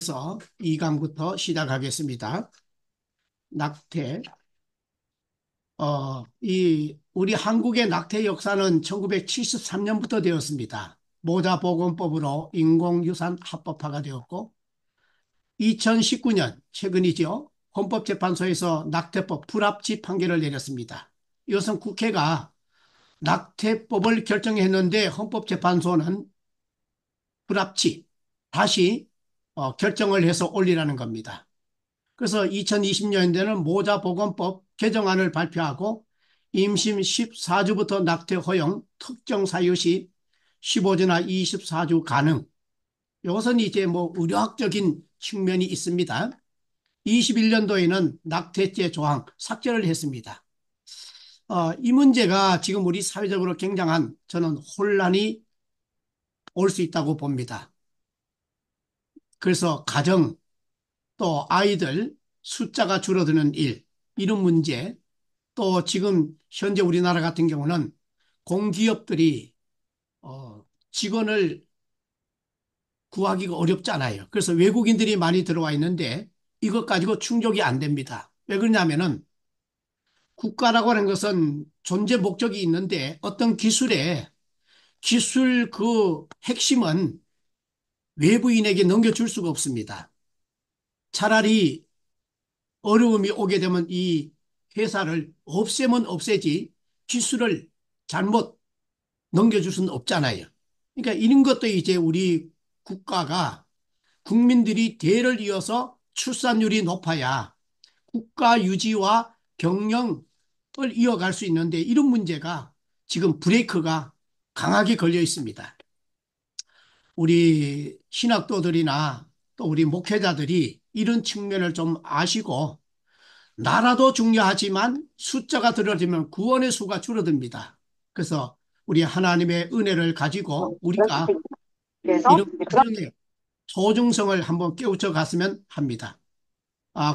그래서 2강부터 시작하겠습니다. 낙태. 우리 한국의 낙태 역사는 1973년부터 되었습니다. 모자보건법으로 인공유산 합법화가 되었고, 2019년, 최근이죠. 헌법재판소에서 낙태법 불합치 판결을 내렸습니다. 이것은 국회가 낙태법을 결정했는데 헌법재판소는 불합치, 다시 결정을 해서 올리라는 겁니다. 그래서 2020년에는 모자보건법 개정안을 발표하고 임신 14주부터 낙태 허용, 특정 사유 시 15주나 24주 가능. 이것은 이제 뭐 의료학적인 측면이 있습니다. 21년도에는 낙태죄 조항 삭제를 했습니다. 이 문제가 지금 우리 사회적으로 굉장한 저는 혼란이 올 수 있다고 봅니다. 그래서 가정 또 아이들 숫자가 줄어드는 일, 이런 문제, 또 지금 현재 우리나라 같은 경우는 공기업들이 직원을 구하기가 어렵잖아요. 그래서 외국인들이 많이 들어와 있는데 이것 가지고 충족이 안 됩니다. 왜 그러냐면은 국가라고 하는 것은 존재 목적이 있는데 어떤 기술 그 핵심은 외부인에게 넘겨줄 수가 없습니다. 차라리 어려움이 오게 되면 이 회사를 없애면 없애지 기술을 잘못 넘겨줄 수는 없잖아요. 그러니까 이런 것도 이제 우리 국가가 국민들이 대를 이어서 출산율이 높아야 국가 유지와 경영을 이어갈 수 있는데 이런 문제가 지금 브레이크가 강하게 걸려 있습니다. 우리 신학도들이나 또 우리 목회자들이 이런 측면을 좀 아시고 나라도 중요하지만 숫자가 줄어들면 구원의 수가 줄어듭니다. 그래서 우리 하나님의 은혜를 가지고 우리가 그래서 이런 가정의 소중성을 한번 깨우쳐 갔으면 합니다.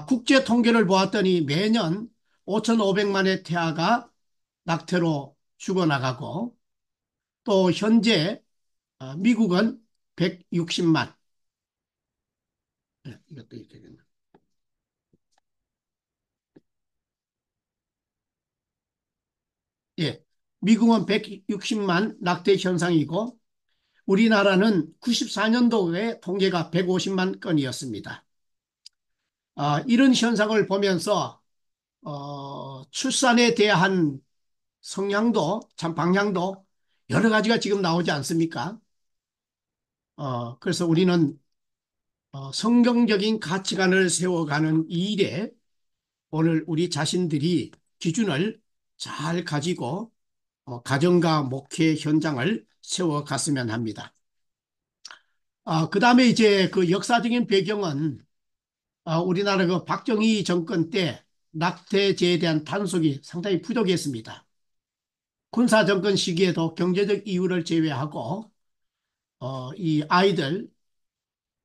국제 통계를 보았더니 매년 5,500만의 태아가 낙태로 죽어나가고 또 현재 미국은 160만. 이것도 이렇게 됐나? 예. 미국은 160만 낙태 현상이고 우리나라는 94년도에 통계가 150만 건이었습니다. 이런 현상을 보면서 출산에 대한 성향도 참 방향도 여러 가지가 지금 나오지 않습니까? 그래서 우리는 성경적인 가치관을 세워가는 이 일에 오늘 우리 자신들이 기준을 잘 가지고 가정과 목회 현장을 세워갔으면 합니다. 그 다음에 이제 그 역사적인 배경은 우리나라 그 박정희 정권 때 낙태죄에 대한 단속이 상당히 부족했습니다. 군사 정권 시기에도 경제적 이유를 제외하고 이 아이들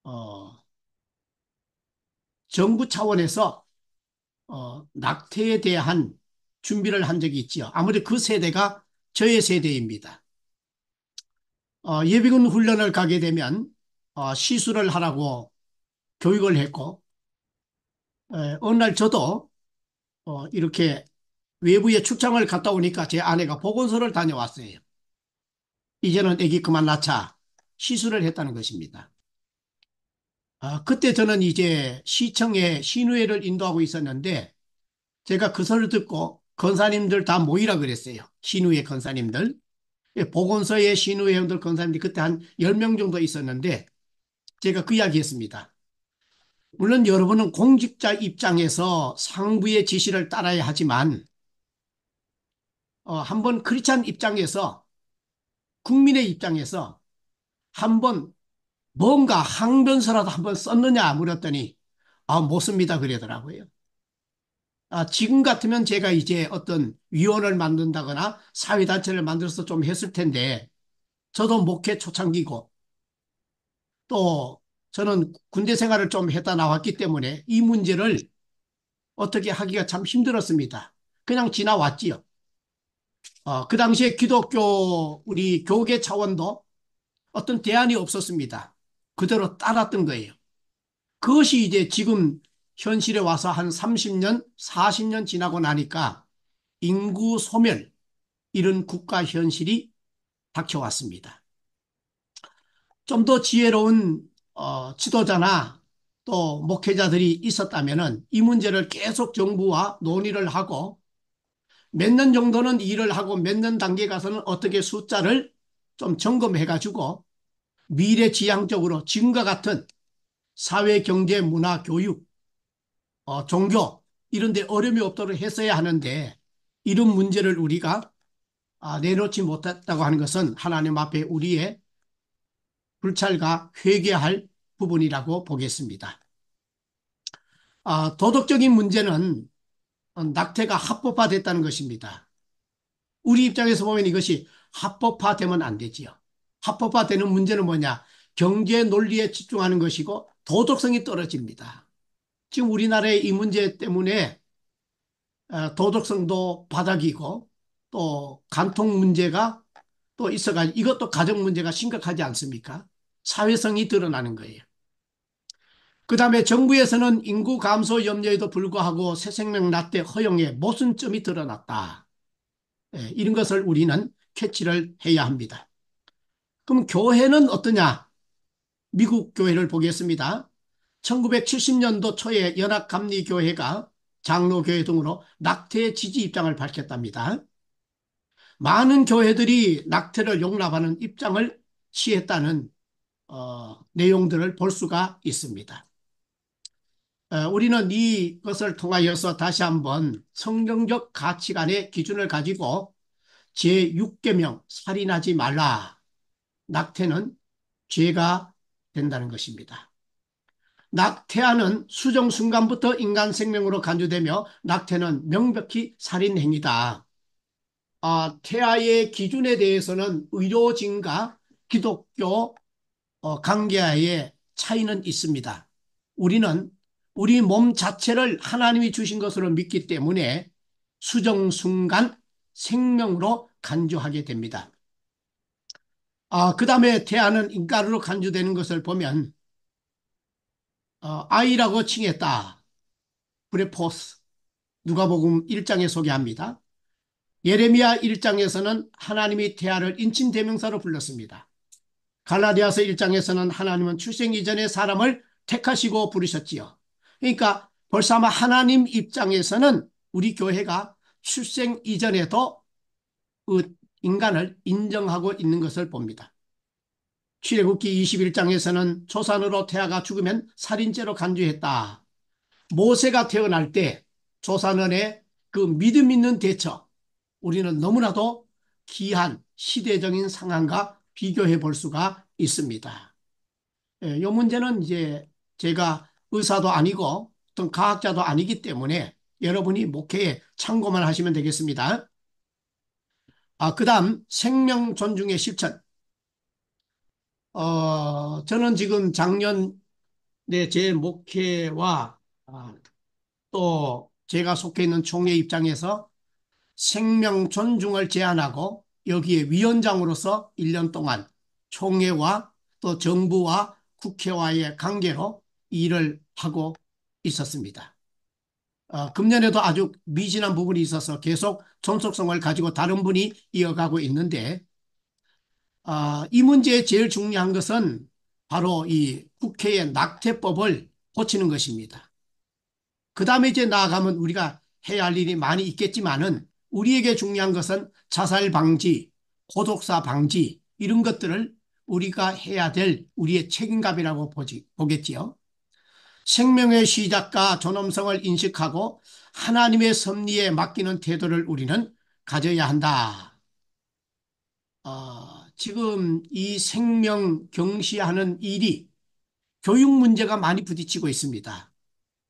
어, 정부 차원에서 낙태에 대한 준비를 한 적이 있지요. 아무래도 그 세대가 저의 세대입니다. 예비군 훈련을 가게 되면 시술을 하라고 교육을 했고 어느 날 저도 이렇게 외부에 출장을 갔다 오니까 제 아내가 보건소를 다녀왔어요. 이제는 아기 그만 낳자 시술을 했다는 것입니다. 그때 저는 이제 시청에 시누회를 인도하고 있었는데 제가 그 소리를 듣고 권사님들 다 모이라 그랬어요. 시누회 권사님들. 보건소의 시누회원들 권사님들이 그때 한 10명 정도 있었는데 제가 그 이야기 했습니다. 물론 여러분은 공직자 입장에서 상부의 지시를 따라야 하지만 한번 크리스찬 입장에서 국민의 입장에서 한번 뭔가 항변서라도 한번 썼느냐 물었더니 못 씁니다 그러더라고요. 지금 같으면 제가 이제 어떤 위원을 만든다거나 사회단체를 만들어서 좀 했을 텐데 저도 목회 초창기고 또 저는 군대 생활을 좀 했다 나왔기 때문에 이 문제를 어떻게 하기가 참 힘들었습니다. 그냥 지나왔지요. 그 당시에 기독교 우리 교계 차원도 어떤 대안이 없었습니다. 그대로 따랐던 거예요. 그것이 이제 지금 현실에 와서 한 30년, 40년 지나고 나니까 인구 소멸, 이런 국가 현실이 닥쳐왔습니다. 좀 더 지혜로운 지도자나 또 목회자들이 있었다면 이 문제를 계속 정부와 논의를 하고 몇 년 정도는 일을 하고 몇 년 단계 가서는 어떻게 숫자를 좀 점검해 가지고 미래지향적으로 지금과 같은 사회, 경제, 문화, 교육, 종교 이런 데 어려움이 없도록 했어야 하는데 이런 문제를 우리가 내놓지 못했다고 하는 것은 하나님 앞에 우리의 불찰과 회개할 부분이라고 보겠습니다. 도덕적인 문제는 낙태가 합법화됐다는 것입니다. 우리 입장에서 보면 이것이 합법화되면 안 되지요. 합법화되는 문제는 뭐냐? 경제 논리에 집중하는 것이고 도덕성이 떨어집니다. 지금 우리나라의 이 문제 때문에 도덕성도 바닥이고 또 간통 문제가 또 있어가지고 이것도 가정 문제가 심각하지 않습니까? 사회성이 드러나는 거예요. 그 다음에 정부에서는 인구 감소 염려에도 불구하고 새생명 낙태 허용에 모순점이 드러났다. 이런 것을 우리는 캐치를 해야 합니다. 그럼 교회는 어떠냐? 미국 교회를 보겠습니다. 1970년도 초에 연합감리교회가 장로교회 등으로 낙태 지지 입장을 밝혔답니다. 많은 교회들이 낙태를 용납하는 입장을 취했다는 내용들을 볼 수가 있습니다. 우리는 이것을 통하여서 다시 한번 성경적 가치관의 기준을 가지고 제6계명 살인하지 말라. 낙태는 죄가 된다는 것입니다. 낙태하는 수정 순간부터 인간 생명으로 간주되며 낙태는 명백히 살인행위다. 태아의 기준에 대해서는 의료진과 기독교 관계의 차이는 있습니다. 우리는 우리 몸 자체를 하나님이 주신 것으로 믿기 때문에 수정 순간 생명으로 간주하게 됩니다. 그 다음에 태아는 인간으로 간주되는 것을 보면 아이라고 칭했다. 브레포스 누가복음 1장에 소개합니다. 예레미야 1장에서는 하나님이 태아를 인칭대명사로 불렀습니다. 갈라디아서 1장에서는 하나님은 출생 이전에 사람을 택하시고 부르셨지요. 그러니까 벌써 아마 하나님 입장에서는 우리 교회가 출생 이전에도 그 인간을 인정하고 있는 것을 봅니다. 출애굽기 21장에서는 조산으로 태아가 죽으면 살인죄로 간주했다. 모세가 태어날 때 조산원의 그 믿음 있는 대처, 우리는 너무나도 귀한 시대적인 상황과 비교해 볼 수가 있습니다. 이 문제는 이제 제가 의사도 아니고 어떤 과학자도 아니기 때문에 여러분이 목회에 참고만 하시면 되겠습니다. 그 다음 생명 존중의 실천. 저는 지금 작년에 제 목회와 또 제가 속해 있는 총회 입장에서 생명 존중을 제안하고 여기에 위원장으로서 1년 동안 총회와 또 정부와 국회와의 관계로 일을 하고 있었습니다. 금년에도 아주 미진한 부분이 있어서 계속 존속성을 가지고 다른 분이 이어가고 있는데 이 문제의 제일 중요한 것은 바로 이 국회의 낙태법을 고치는 것입니다. 그 다음에 이제 나아가면 우리가 해야 할 일이 많이 있겠지만은 우리에게 중요한 것은 자살 방지, 고독사 방지 이런 것들을 우리가 해야 될 우리의 책임감이라고 보겠지요. 생명의 시작과 존엄성을 인식하고 하나님의 섭리에 맡기는 태도를 우리는 가져야 한다. 지금 이 생명 경시하는 일이 교육 문제가 많이 부딪히고 있습니다.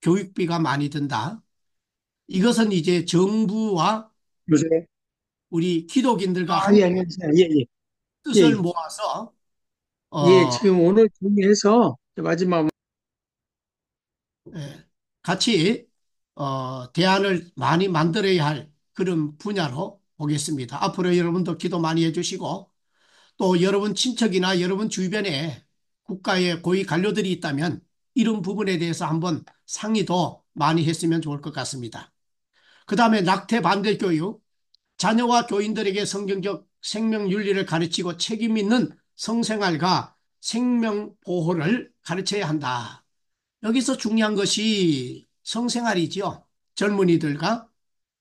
교육비가 많이 든다. 이것은 이제 정부와 요새 우리 기독인들과 예, 함께 안녕하세요. 예, 예, 예, 뜻을 예. 모아서 예, 어, 지금 오늘 정리해서 마지막 예, 같이 대안을 많이 만들어야 할 그런 분야로 보겠습니다. 앞으로 여러분도 기도 많이 해주시고 또 여러분 친척이나 여러분 주변에 국가의 고위 관료들이 있다면 이런 부분에 대해서 한번 상의도 많이 했으면 좋을 것 같습니다. 그 다음에 낙태 반대 교육, 자녀와 교인들에게 성경적 생명윤리를 가르치고 책임 있는 성생활과 생명 보호를 가르쳐야 한다. 여기서 중요한 것이 성생활이지요. 젊은이들과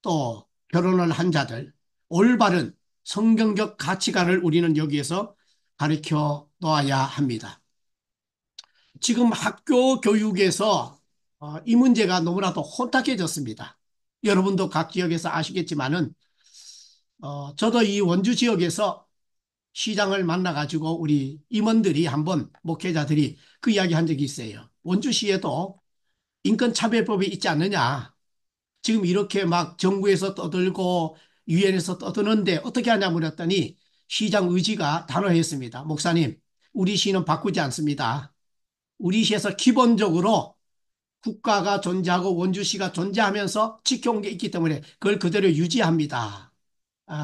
또 결혼을 한 자들, 올바른 성경적 가치관을 우리는 여기에서 가르쳐 놓아야 합니다. 지금 학교 교육에서 이 문제가 너무나도 혼탁해졌습니다. 여러분도 각 지역에서 아시겠지만은 저도 이 원주 지역에서 시장을 만나가지고 우리 임원들이 한번 목회자들이 그 이야기 한 적이 있어요. 원주시에도 인권차별법이 있지 않느냐. 지금 이렇게 막 정부에서 떠들고 유엔에서 떠드는데 어떻게 하냐 물었더니 시장 의지가 단호했습니다. 목사님, 우리 시는 바꾸지 않습니다. 우리 시에서 기본적으로 국가가 존재하고 원주시가 존재하면서 지켜온 게 있기 때문에 그걸 그대로 유지합니다.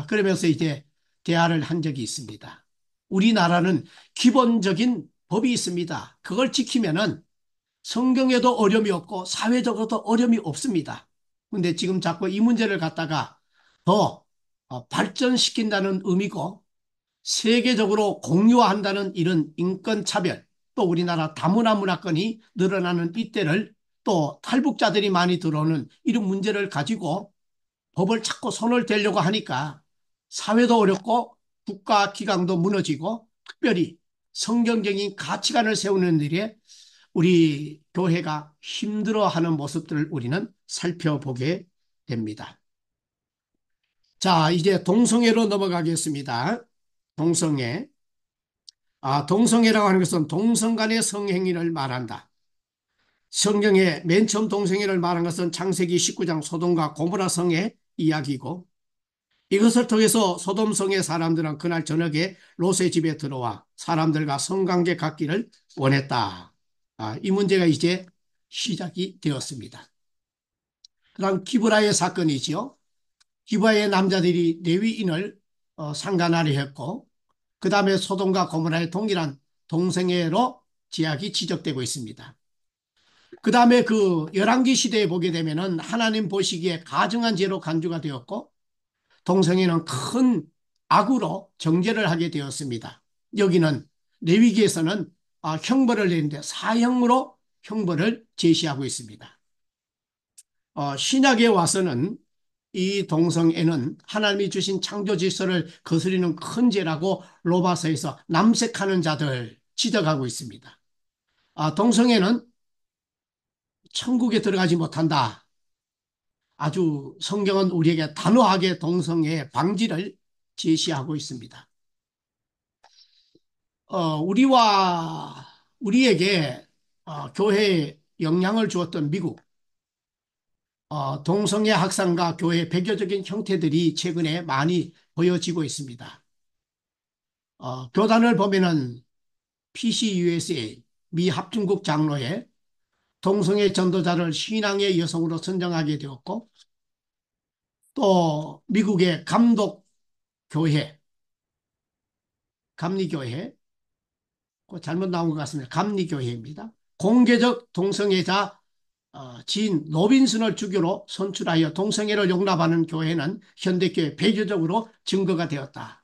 그러면서 이제 대화를 한 적이 있습니다. 우리나라는 기본적인 법이 있습니다. 그걸 지키면은 성경에도 어려움이 없고 사회적으로도 어려움이 없습니다. 근데 지금 자꾸 이 문제를 갖다가 더 발전시킨다는 의미고 세계적으로 공유한다는 이런 인권차별, 또 우리나라 다문화 문화권이 늘어나는 이때를, 또 탈북자들이 많이 들어오는 이런 문제를 가지고 법을 자꾸 손을 대려고 하니까 사회도 어렵고 국가 기강도 무너지고, 특별히 성경적인 가치관을 세우는 일에 우리 교회가 힘들어하는 모습들을 우리는 살펴보게 됩니다. 자, 이제 동성애로 넘어가겠습니다. 동성애. 동성애라고 하는 것은 동성 간의 성행위를 말한다. 성경에 맨 처음 동성애를 말한 것은 창세기 19장 소돔과 고모라 성의 이야기고, 이것을 통해서 소돔 성의 사람들은 그날 저녁에 롯의 집에 들어와 사람들과 성관계 갖기를 원했다. 이 문제가 이제 시작이 되었습니다. 그다음 기브라의 사건이지요. 기브라의 남자들이 레위인을 상간하려 했고, 그 다음에 소돔과 고모라의 동일한 동성애로 제약이 지적되고 있습니다. 그 다음에 그 열왕기 시대에 보게 되면은 하나님 보시기에 가증한 죄로 간주가 되었고, 동성애는 큰 악으로 정죄를 하게 되었습니다. 여기는 레위기에서는 형벌을 내는데 사형으로 형벌을 제시하고 있습니다. 신약에 와서는 이 동성애는 하나님이 주신 창조 질서를 거스리는 큰 죄라고 로마서에서 남색하는 자들 지적하고 있습니다. 동성애는 천국에 들어가지 못한다. 아주 성경은 우리에게 단호하게 동성애 방지를 제시하고 있습니다. 우리에게 교회에 영향을 주었던 미국, 동성애 확산과 교회 배교적인 형태들이 최근에 많이 보여지고 있습니다. 교단을 보면은 PCUSA 미 합중국 장로회 동성애 전도자를 신앙의 여성으로 선정하게 되었고, 또 미국의 감독교회, 감리교회, 잘못 나온 것 같습니다. 감리교회입니다. 공개적 동성애자 진 로빈슨을 주교로 선출하여 동성애를 용납하는 교회는 현대교회 배교적으로 증거가 되었다.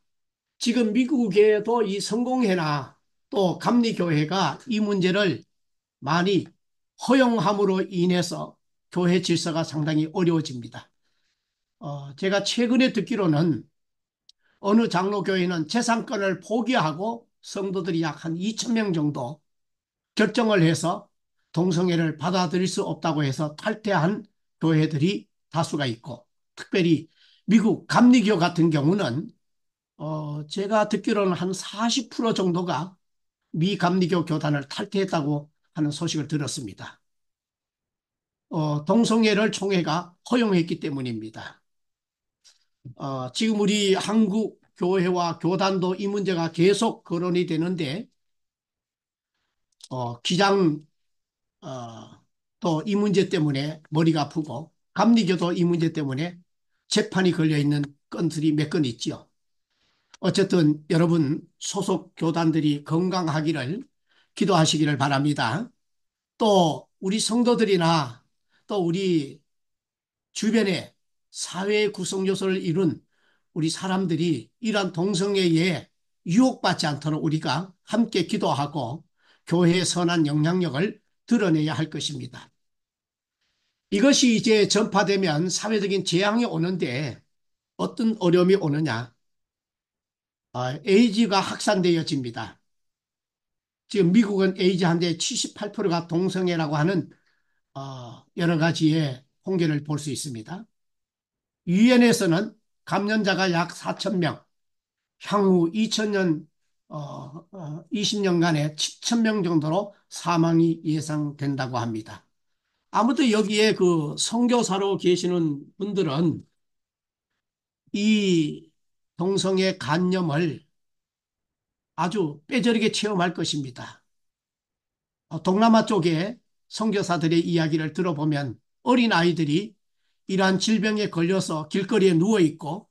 지금 미국에도 이 성공회나 또 감리교회가 이 문제를 많이 허용함으로 인해서 교회 질서가 상당히 어려워집니다. 제가 최근에 듣기로는 어느 장로교회는 재산권을 포기하고 성도들이 약 한 2천 명 정도 결정을 해서 동성애를 받아들일 수 없다고 해서 탈퇴한 교회들이 다수가 있고, 특별히 미국 감리교 같은 경우는 제가 듣기로는 한 40% 정도가 미 감리교 교단을 탈퇴했다고 하는 소식을 들었습니다. 동성애를 총회가 허용했기 때문입니다. 지금 우리 한국 교회와 교단도 이 문제가 계속 거론이 되는데, 기장 또 이 문제 때문에 머리가 아프고, 감리교도 이 문제 때문에 재판이 걸려 있는 건들이 몇 건 있지요. 어쨌든 여러분 소속 교단들이 건강하기를 기도하시기를 바랍니다. 또 우리 성도들이나 또 우리 주변에 사회 구성 요소를 이룬 우리 사람들이 이러한 동성애에 유혹받지 않도록 우리가 함께 기도하고 교회의 선한 영향력을 드러내야 할 것입니다. 이것이 이제 전파되면 사회적인 재앙이 오는데 어떤 어려움이 오느냐? 에이즈가 확산되어집니다. 지금 미국은 에이즈 환자의 78%가 동성애라고 하는 여러 가지의 통계를 볼 수 있습니다. 유엔에서는 감염자가 약 4천 명, 향후 2000년 20년간에 7천 명 정도로 사망이 예상된다고 합니다. 아무튼 여기에 그 선교사로 계시는 분들은 이 동성애 간염을 아주 뼈저리게 체험할 것입니다. 동남아 쪽에 선교사들의 이야기를 들어보면 어린 아이들이 이러한 질병에 걸려서 길거리에 누워 있고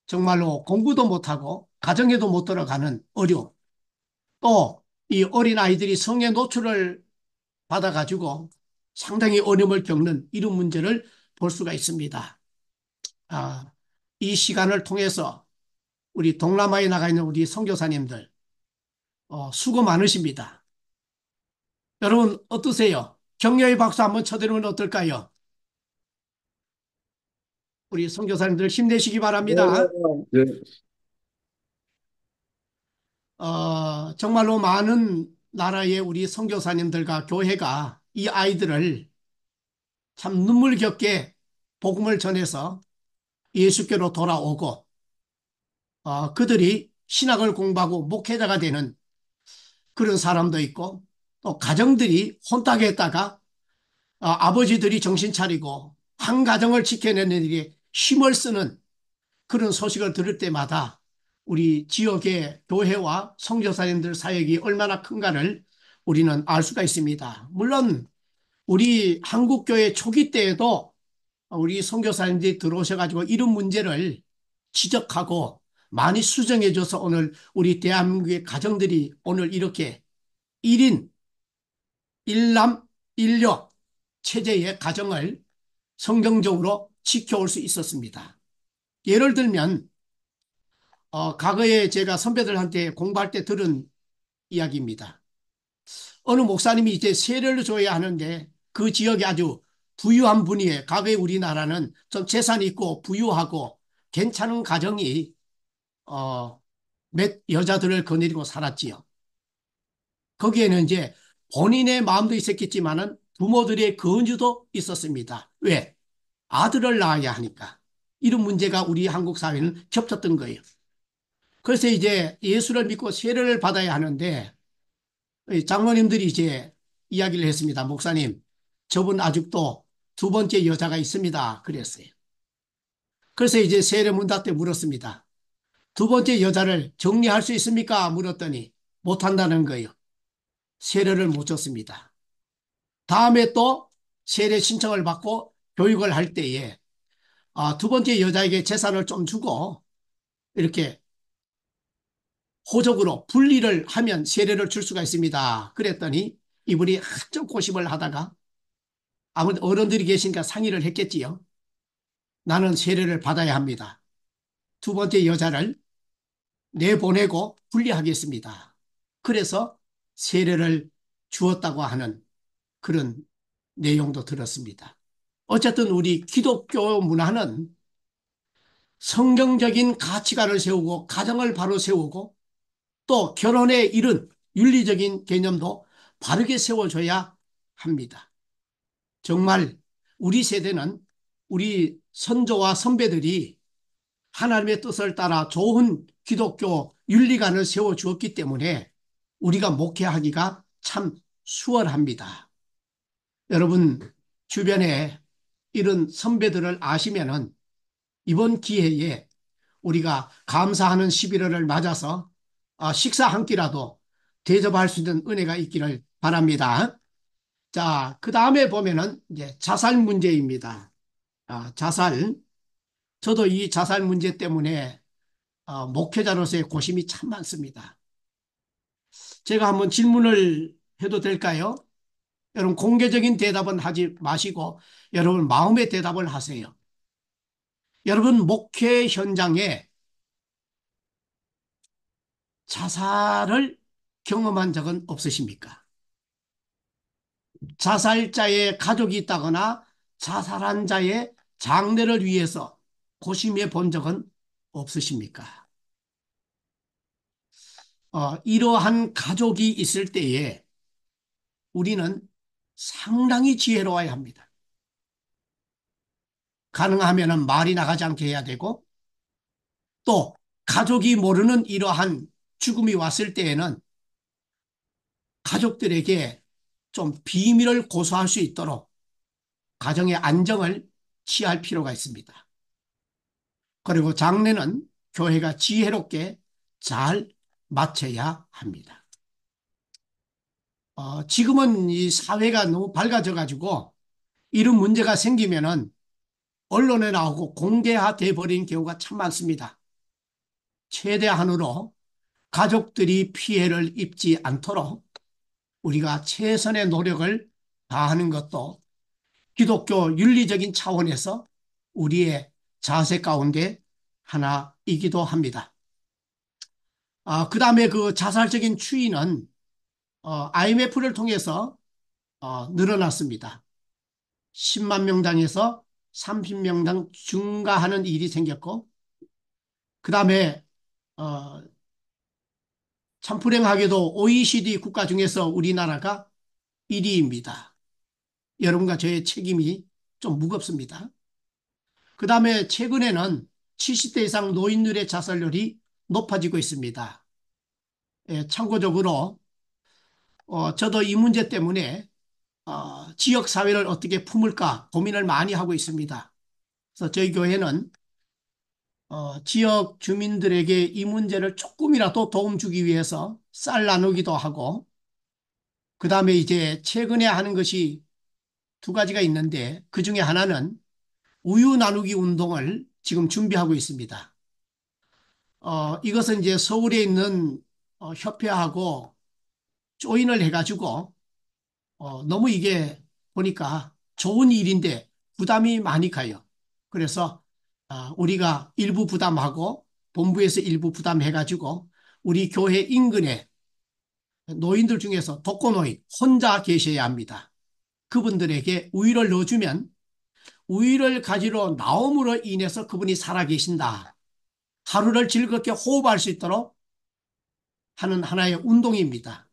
정말로 공부도 못하고 가정에도 못 들어가는 어려움. 또 이 어린 아이들이 성에 노출을 받아가지고 상당히 어려움을 겪는 이런 문제를 볼 수가 있습니다. 아, 이 시간을 통해서 우리 동남아에 나가 있는 우리 선교사님들 수고 많으십니다. 여러분 어떠세요? 격려의 박수 한번 쳐드리면 어떨까요? 우리 선교사님들 힘내시기 바랍니다. 네, 정말로 많은 나라의 우리 선교사님들과 교회가 이 아이들을 참 눈물겹게 복음을 전해서 예수께로 돌아오고 그들이 신학을 공부하고 목회자가 되는 그런 사람도 있고 또 가정들이 혼탁에 했다가 아버지들이 정신 차리고 한 가정을 지켜내는 일에 힘을 쓰는 그런 소식을 들을 때마다 우리 지역의 교회와 선교사님들 사역이 얼마나 큰가를 우리는 알 수가 있습니다. 물론 우리 한국교회 초기 때에도 우리 선교사님들이 들어오셔가지고 이런 문제를 지적하고 많이 수정해줘서 오늘 우리 대한민국의 가정들이 오늘 이렇게 1인 1남 1녀 체제의 가정을 성경적으로 지켜올 수 있었습니다. 예를 들면 과거에 제가 선배들한테 공부할 때 들은 이야기입니다. 어느 목사님이 이제 세례를 줘야 하는데 그 지역이 아주 부유한 분이에요. 과거에 우리나라는 좀 재산이 있고 부유하고 괜찮은 가정이 몇 여자들을 거느리고 살았지요. 거기에는 이제 본인의 마음도 있었겠지만은 부모들의 권유도 있었습니다. 왜? 아들을 낳아야 하니까. 이런 문제가 우리 한국 사회는 겹쳤던 거예요. 그래서 이제 예수를 믿고 세례를 받아야 하는데 장로님들이 이제 이야기를 했습니다. 목사님, 저분 아직도 두 번째 여자가 있습니다. 그랬어요. 그래서 이제 세례 문답 때 물었습니다. 두 번째 여자를 정리할 수 있습니까? 물었더니 못한다는 거예요. 세례를 못 줬습니다. 다음에 또 세례 신청을 받고 교육을 할 때에 두 번째 여자에게 재산을 좀 주고 이렇게 호적으로 분리를 하면 세례를 줄 수가 있습니다. 그랬더니 이분이 한참 고심을 하다가 아무튼 어른들이 계시니까 상의를 했겠지요. 나는 세례를 받아야 합니다. 두 번째 여자를 내보내고 분리하겠습니다. 그래서 세례를 주었다고 하는 그런 내용도 들었습니다. 어쨌든 우리 기독교 문화는 성경적인 가치관을 세우고 가정을 바로 세우고 또 결혼에 이른 윤리적인 개념도 바르게 세워줘야 합니다. 정말 우리 세대는 우리 선조와 선배들이 하나님의 뜻을 따라 좋은 기독교 윤리관을 세워주었기 때문에 우리가 목회하기가 참 수월합니다. 여러분 주변에 이런 선배들을 아시면은 이번 기회에 우리가 감사하는 11월을 맞아서 식사 한 끼라도 대접할 수 있는 은혜가 있기를 바랍니다. 자, 그 다음에 보면은 이제 자살 문제입니다. 자살. 저도 이 자살 문제 때문에 목회자로서의 고심이 참 많습니다. 제가 한번 질문을 해도 될까요? 여러분 공개적인 대답은 하지 마시고 여러분 마음의 대답을 하세요. 여러분 목회 현장에 자살을 경험한 적은 없으십니까? 자살자의 가족이 있다거나 자살한 자의 장례를 위해서 고심해 본 적은 없으십니까? 이러한 가족이 있을 때에 우리는 상당히 지혜로워야 합니다. 가능하면 말이 나가지 않게 해야 되고 또 가족이 모르는 이러한 죽음이 왔을 때에는 가족들에게 좀 비밀을 고수할 수 있도록 가정의 안정을 취할 필요가 있습니다. 그리고 장래는 교회가 지혜롭게 잘 마쳐야 합니다. 지금은 이 사회가 너무 밝아져 가지고 이런 문제가 생기면은 언론에 나오고 공개화돼 버린 경우가 참 많습니다. 최대한으로 가족들이 피해를 입지 않도록 우리가 최선의 노력을 다하는 것도 기독교 윤리적인 차원에서 우리의 자세 가운데 하나이기도 합니다. 그 다음에 그 자살적인 추이는 IMF를 통해서 늘어났습니다. 10만 명당에서 30명당 증가하는 일이 생겼고 그 다음에 참 불행하게도 OECD 국가 중에서 우리나라가 1위입니다. 여러분과 저의 책임이 좀 무겁습니다. 그 다음에 최근에는 70대 이상 노인들의 자살률이 높아지고 있습니다. 예, 참고적으로 저도 이 문제 때문에 지역사회를 어떻게 품을까 고민을 많이 하고 있습니다. 그래서 저희 교회는 지역 주민들에게 이 문제를 조금이라도 도움 주기 위해서 쌀 나누기도 하고 그 다음에 이제 최근에 하는 것이 두 가지가 있는데 그 중에 하나는 우유 나누기 운동을 지금 준비하고 있습니다. 이것은 이제 서울에 있는 협회하고 조인을 해가지고 너무 이게 보니까 좋은 일인데 부담이 많이 가요. 그래서 우리가 일부 부담하고 본부에서 일부 부담해가지고 우리 교회 인근에 노인들 중에서 독거노인 혼자 계셔야 합니다. 그분들에게 우유를 넣어주면 우유를 가지러 나옴으로 인해서 그분이 살아계신다. 하루를 즐겁게 호흡할 수 있도록 하는 하나의 운동입니다.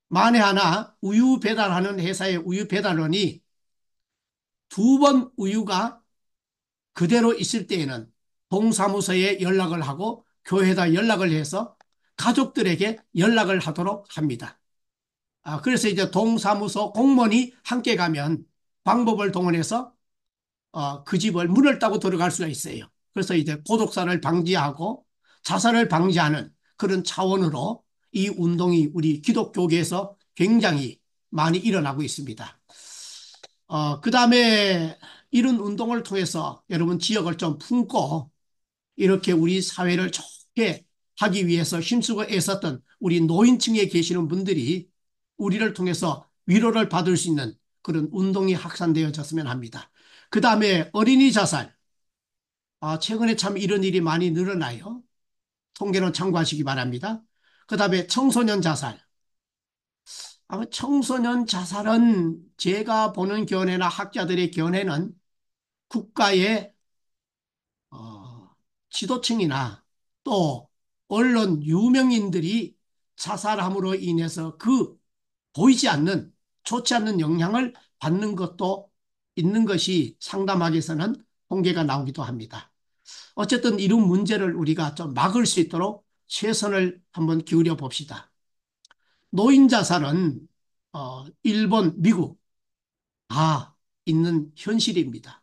만에 하나 우유 배달하는 회사의 우유 배달원이 두 번 우유가 그대로 있을 때에는 동사무소에 연락을 하고 교회에다 연락을 해서 가족들에게 연락을 하도록 합니다. 그래서 이제 동사무소 공무원이 함께 가면 방법을 동원해서 그 집을 문을 따고 들어갈 수가 있어요. 그래서 이제 고독사를 방지하고 자살을 방지하는 그런 차원으로 이 운동이 우리 기독교계에서 굉장히 많이 일어나고 있습니다. 그 다음에 이런 운동을 통해서 여러분 지역을 좀 품고 이렇게 우리 사회를 좋게 하기 위해서 힘쓰고 애썼던 우리 노인층에 계시는 분들이 우리를 통해서 위로를 받을 수 있는 그런 운동이 확산되어졌으면 합니다. 그 다음에 어린이 자살. 최근에 참 이런 일이 많이 늘어나요. 통계는 참고하시기 바랍니다. 그 다음에 청소년 자살. 아마 청소년 자살은 제가 보는 견해나 학자들의 견해는 국가의 지도층이나 또 언론 유명인들이 자살함으로 인해서 그 보이지 않는 좋지 않는 영향을 받는 것도 있는 것이 상담학에서는 통계가 나오기도 합니다. 어쨌든 이런 문제를 우리가 좀 막을 수 있도록 최선을 한번 기울여 봅시다. 노인 자살은 일본, 미국 다 있는 현실입니다.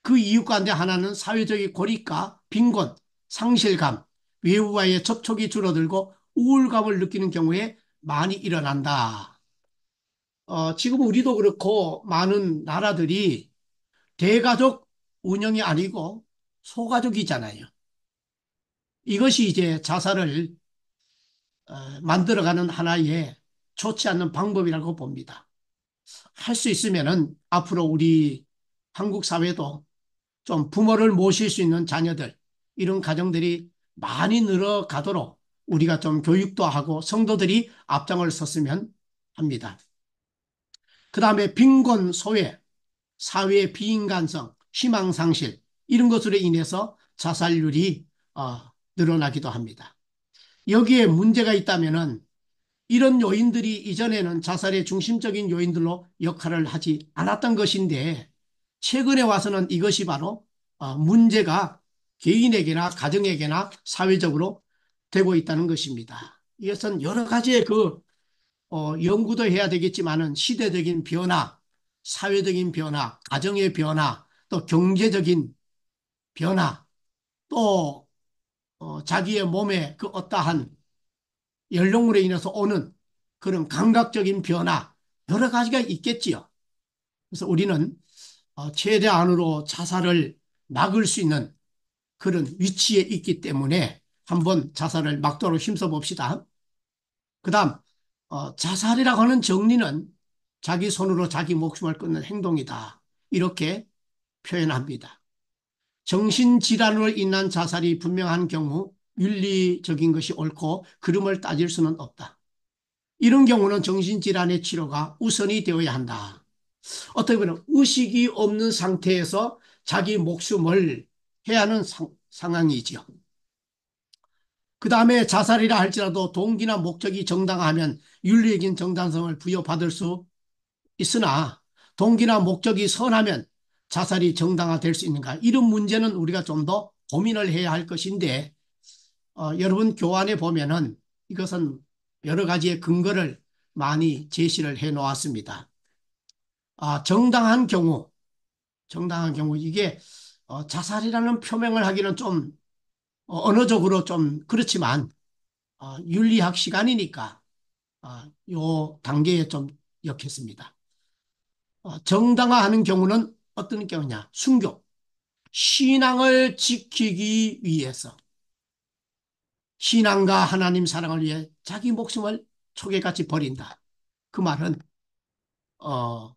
그 이유 가운데 하나는 사회적인 고립과 빈곤, 상실감, 외부와의 접촉이 줄어들고 우울감을 느끼는 경우에 많이 일어난다. 지금 우리도 그렇고 많은 나라들이 대가족 운영이 아니고 소가족이잖아요. 이것이 이제 자살을 만들어가는 하나의 좋지 않는 방법이라고 봅니다. 할 수 있으면은 앞으로 우리 한국 사회도 좀 부모를 모실 수 있는 자녀들, 이런 가정들이 많이 늘어가도록 우리가 좀 교육도 하고 성도들이 앞장을 섰으면 합니다. 그 다음에 빈곤, 소외, 사회의 비인간성, 희망상실, 이런 것으로 인해서 자살률이 늘어나기도 합니다. 여기에 문제가 있다면은 이런 요인들이 이전에는 자살의 중심적인 요인들로 역할을 하지 않았던 것인데, 최근에 와서는 이것이 바로 문제가 개인에게나 가정에게나 사회적으로 되고 있다는 것입니다. 이것은 여러 가지의 연구도 해야 되겠지만은 시대적인 변화, 사회적인 변화, 가정의 변화, 또 경제적인 변화, 또 자기의 몸에 그 어떠한 연령으로 인해서 오는 그런 감각적인 변화, 여러 가지가 있겠지요. 그래서 우리는 최대한으로 자살을 막을 수 있는 그런 위치에 있기 때문에 한번 자살을 막도록 힘써 봅시다. 그 다음, 자살이라고 하는 정리는 자기 손으로 자기 목숨을 끊는 행동이다, 이렇게 표현합니다. 정신질환으로 인한 자살이 분명한 경우 윤리적인 것이 옳고 그름을 따질 수는 없다. 이런 경우는 정신질환의 치료가 우선이 되어야 한다. 어떻게 보면 의식이 없는 상태에서 자기 목숨을 해야 하는 상황이지요. 그 다음에 자살이라 할지라도 동기나 목적이 정당하면 윤리적인 정당성을 부여받을 수 있으나, 동기나 목적이 선하면 자살이 정당화될 수 있는가, 이런 문제는 우리가 좀 더 고민을 해야 할 것인데, 여러분 교환에 보면은 이것은 여러 가지의 근거를 많이 제시를 해 놓았습니다. 정당한 경우 이게 자살이라는 표명을 하기는 좀 언어적으로 좀 그렇지만, 윤리학 시간이니까 요 단계에 좀 역했습니다. 정당화하는 경우는 어떤 경우냐? 순교, 신앙을 지키기 위해서, 신앙과 하나님 사랑을 위해 자기 목숨을 초계같이 버린다. 그 말은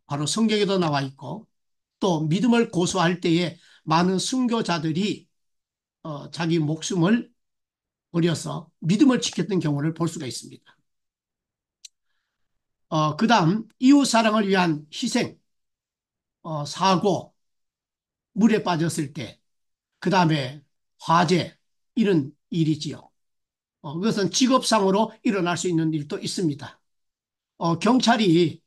바로 성경에도 나와 있고, 또 믿음을 고수할 때에 많은 순교자들이 자기 목숨을 버려서 믿음을 지켰던 경우를 볼 수가 있습니다. 그 다음 이웃 사랑을 위한 희생, 사고, 물에 빠졌을 때, 그 다음에 화재, 이런 일이지요. 그것은 직업상으로 일어날 수 있는 일도 있습니다. 경찰이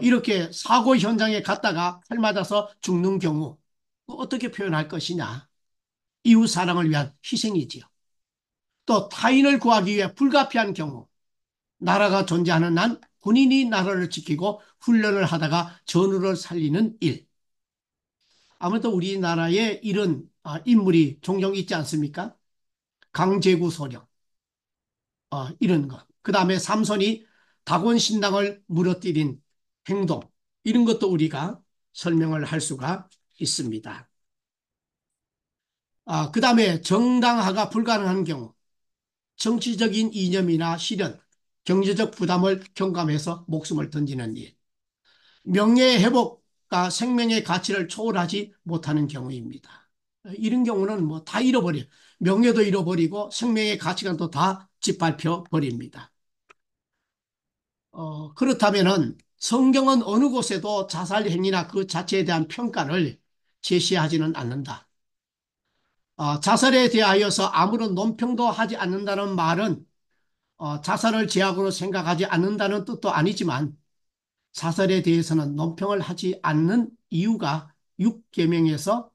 이렇게 사고 현장에 갔다가 칼 맞아서 죽는 경우 어떻게 표현할 것이냐? 이웃 사랑을 위한 희생이지요. 또 타인을 구하기 위해 불가피한 경우, 나라가 존재하는 한 군인이 나라를 지키고 훈련을 하다가 전우를 살리는 일. 아무래도 우리나라에 이런 인물이 종종 있지 않습니까? 강제구 소령, 이런 것. 그 다음에 삼손이 다곤 신당을 무너뜨린 행동, 이런 것도 우리가 설명을 할 수가 있습니다. 그 다음에 정당화가 불가능한 경우, 정치적인 이념이나 실현, 경제적 부담을 경감해서 목숨을 던지는 일, 명예의 회복과 생명의 가치를 초월하지 못하는 경우입니다. 이런 경우는 뭐 다 잃어버려요. 명예도 잃어버리고 생명의 가치관도 다 짓밟혀 버립니다. 그렇다면은 성경은 어느 곳에도 자살 행위나 그 자체에 대한 평가를 제시하지는 않는다. 자살에 대하여서 아무런 논평도 하지 않는다는 말은 자살을 제약으로 생각하지 않는다는 뜻도 아니지만, 자살에 대해서는 논평을 하지 않는 이유가 6계명에서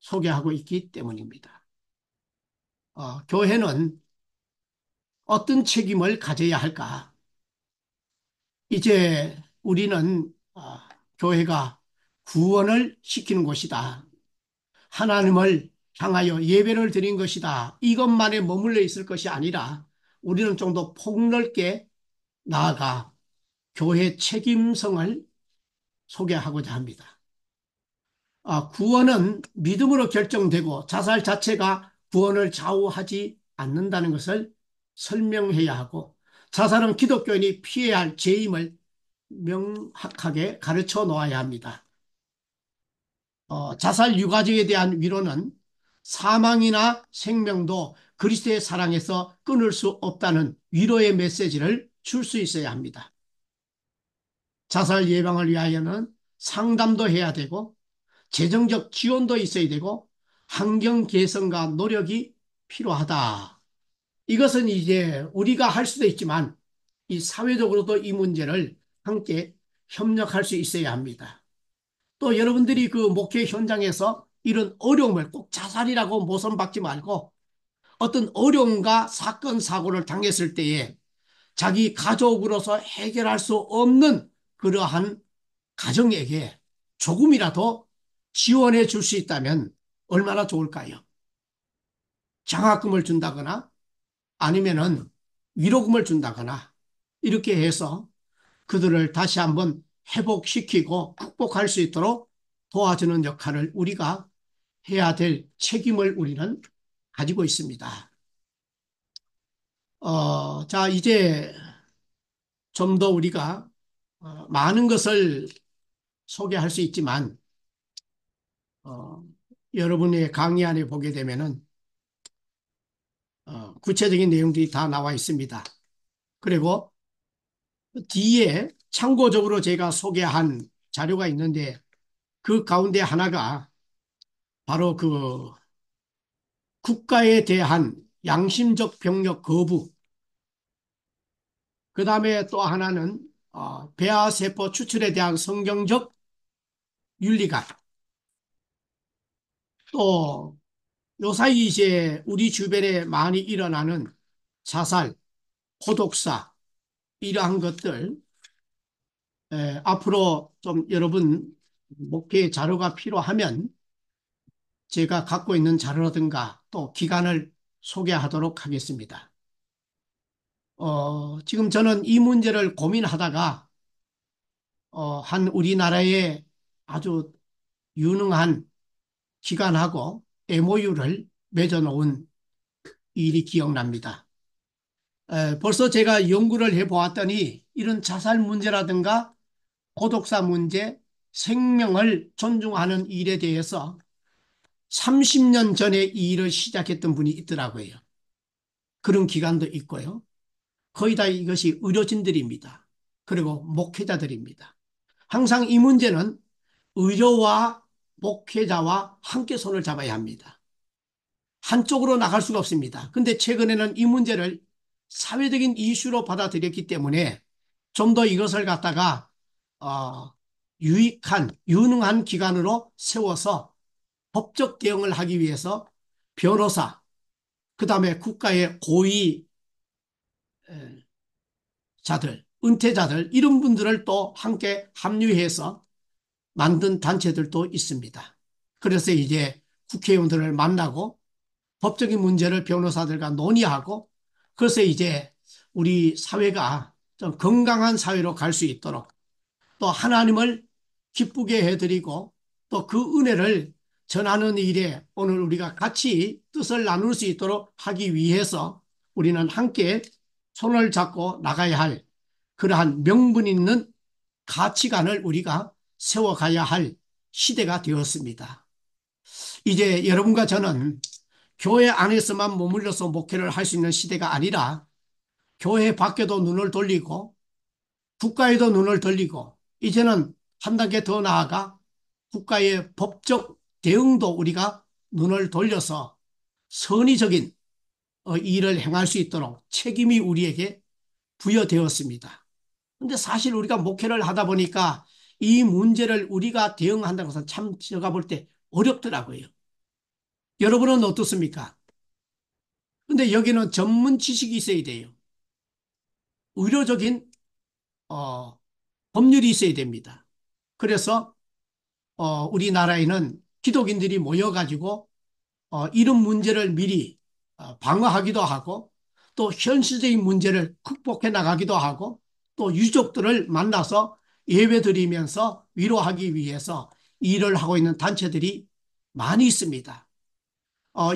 소개하고 있기 때문입니다. 교회는 어떤 책임을 가져야 할까? 이제 우리는 교회가 구원을 시키는 곳이다, 하나님을 향하여 예배를 드린 것이다, 이것만에 머물러 있을 것이 아니라 우리는 좀 더 폭넓게 나아가 교회 책임성을 소개하고자 합니다. 구원은 믿음으로 결정되고 자살 자체가 구원을 좌우하지 않는다는 것을 설명해야 하고, 자살은 기독교인이 피해야 할 죄임을 명확하게 가르쳐 놓아야 합니다. 자살 유가족에 대한 위로는 사망이나 생명도 그리스도의 사랑에서 끊을 수 없다는 위로의 메시지를 줄 수 있어야 합니다. 자살 예방을 위하여는 상담도 해야 되고 재정적 지원도 있어야 되고 환경 개선과 노력이 필요하다. 이것은 이제 우리가 할 수도 있지만 이 사회적으로도 이 문제를 함께 협력할 수 있어야 합니다. 또 여러분들이 그 목회 현장에서 이런 어려움을 꼭 자살이라고 모순받지 말고 어떤 어려움과 사건, 사고를 당했을 때에 자기 가족으로서 해결할 수 없는 그러한 가정에게 조금이라도 지원해 줄 수 있다면 얼마나 좋을까요? 장학금을 준다거나 아니면은 위로금을 준다거나 이렇게 해서 그들을 다시 한번 회복시키고 극복할 수 있도록 도와주는 역할을 우리가 해야 될 책임을 우리는 가지고 있습니다. 자, 이제 좀 더 우리가 많은 것을 소개할 수 있지만 어, 여러분의 강의 안에 보게 되면은 구체적인 내용들이 다 나와 있습니다. 그리고 뒤에 참고적으로 제가 소개한 자료가 있는데 그 가운데 하나가 바로 그 국가에 대한 양심적 병력 거부, 그 다음에 또 하나는 배아세포 추출에 대한 성경적 윤리관, 또 요사이 이제 우리 주변에 많이 일어나는 자살, 고독사 이러한 것들 앞으로 좀 여러분 목회 자료가 필요하면 제가 갖고 있는 자료라든가 또 기관을 소개하도록 하겠습니다. 지금 저는 이 문제를 고민하다가 한 우리나라의 아주 유능한 기관하고 MOU를 맺어놓은 일이 기억납니다. 벌써 제가 연구를 해보았더니 이런 자살 문제라든가 고독사 문제, 생명을 존중하는 일에 대해서 30년 전에 이 일을 시작했던 분이 있더라고요. 그런 기관도 있고요. 거의 다 이것이 의료진들입니다. 그리고 목회자들입니다. 항상 이 문제는 의료와 목회자와 함께 손을 잡아야 합니다. 한쪽으로 나갈 수가 없습니다. 근데 최근에는 이 문제를 사회적인 이슈로 받아들였기 때문에 좀 더 이것을 갖다가 유익한, 유능한 기관으로 세워서 법적 대응을 하기 위해서 변호사, 그 다음에 국가의 고위 자들, 은퇴자들 이런 분들을 또 함께 합류해서 만든 단체들도 있습니다. 그래서 이제 국회의원들을 만나고 법적인 문제를 변호사들과 논의하고 그래서 이제 우리 사회가 좀 건강한 사회로 갈 수 있도록 또 하나님을 기쁘게 해드리고 또 그 은혜를 전하는 일에 오늘 우리가 같이 뜻을 나눌 수 있도록 하기 위해서 우리는 함께 손을 잡고 나가야 할 그러한 명분 있는 가치관을 우리가 세워가야 할 시대가 되었습니다. 이제 여러분과 저는 교회 안에서만 머물러서 목회를 할 수 있는 시대가 아니라 교회 밖에도 눈을 돌리고 국가에도 눈을 돌리고 이제는 한 단계 더 나아가 국가의 법적 대응도 우리가 눈을 돌려서 선의적인 일을 행할 수 있도록 책임이 우리에게 부여되었습니다. 그런데 사실 우리가 목회를 하다 보니까 이 문제를 우리가 대응한다고 해서 참 제가 볼 때 어렵더라고요. 여러분은 어떻습니까? 근데 여기는 전문 지식이 있어야 돼요. 의료적인 어, 법률이 있어야 됩니다. 그래서 우리나라에는 기독인들이 모여가지고 이런 문제를 미리 방어하기도 하고 또 현실적인 문제를 극복해 나가기도 하고 또 유족들을 만나서 예배 드리면서 위로하기 위해서 일을 하고 있는 단체들이 많이 있습니다.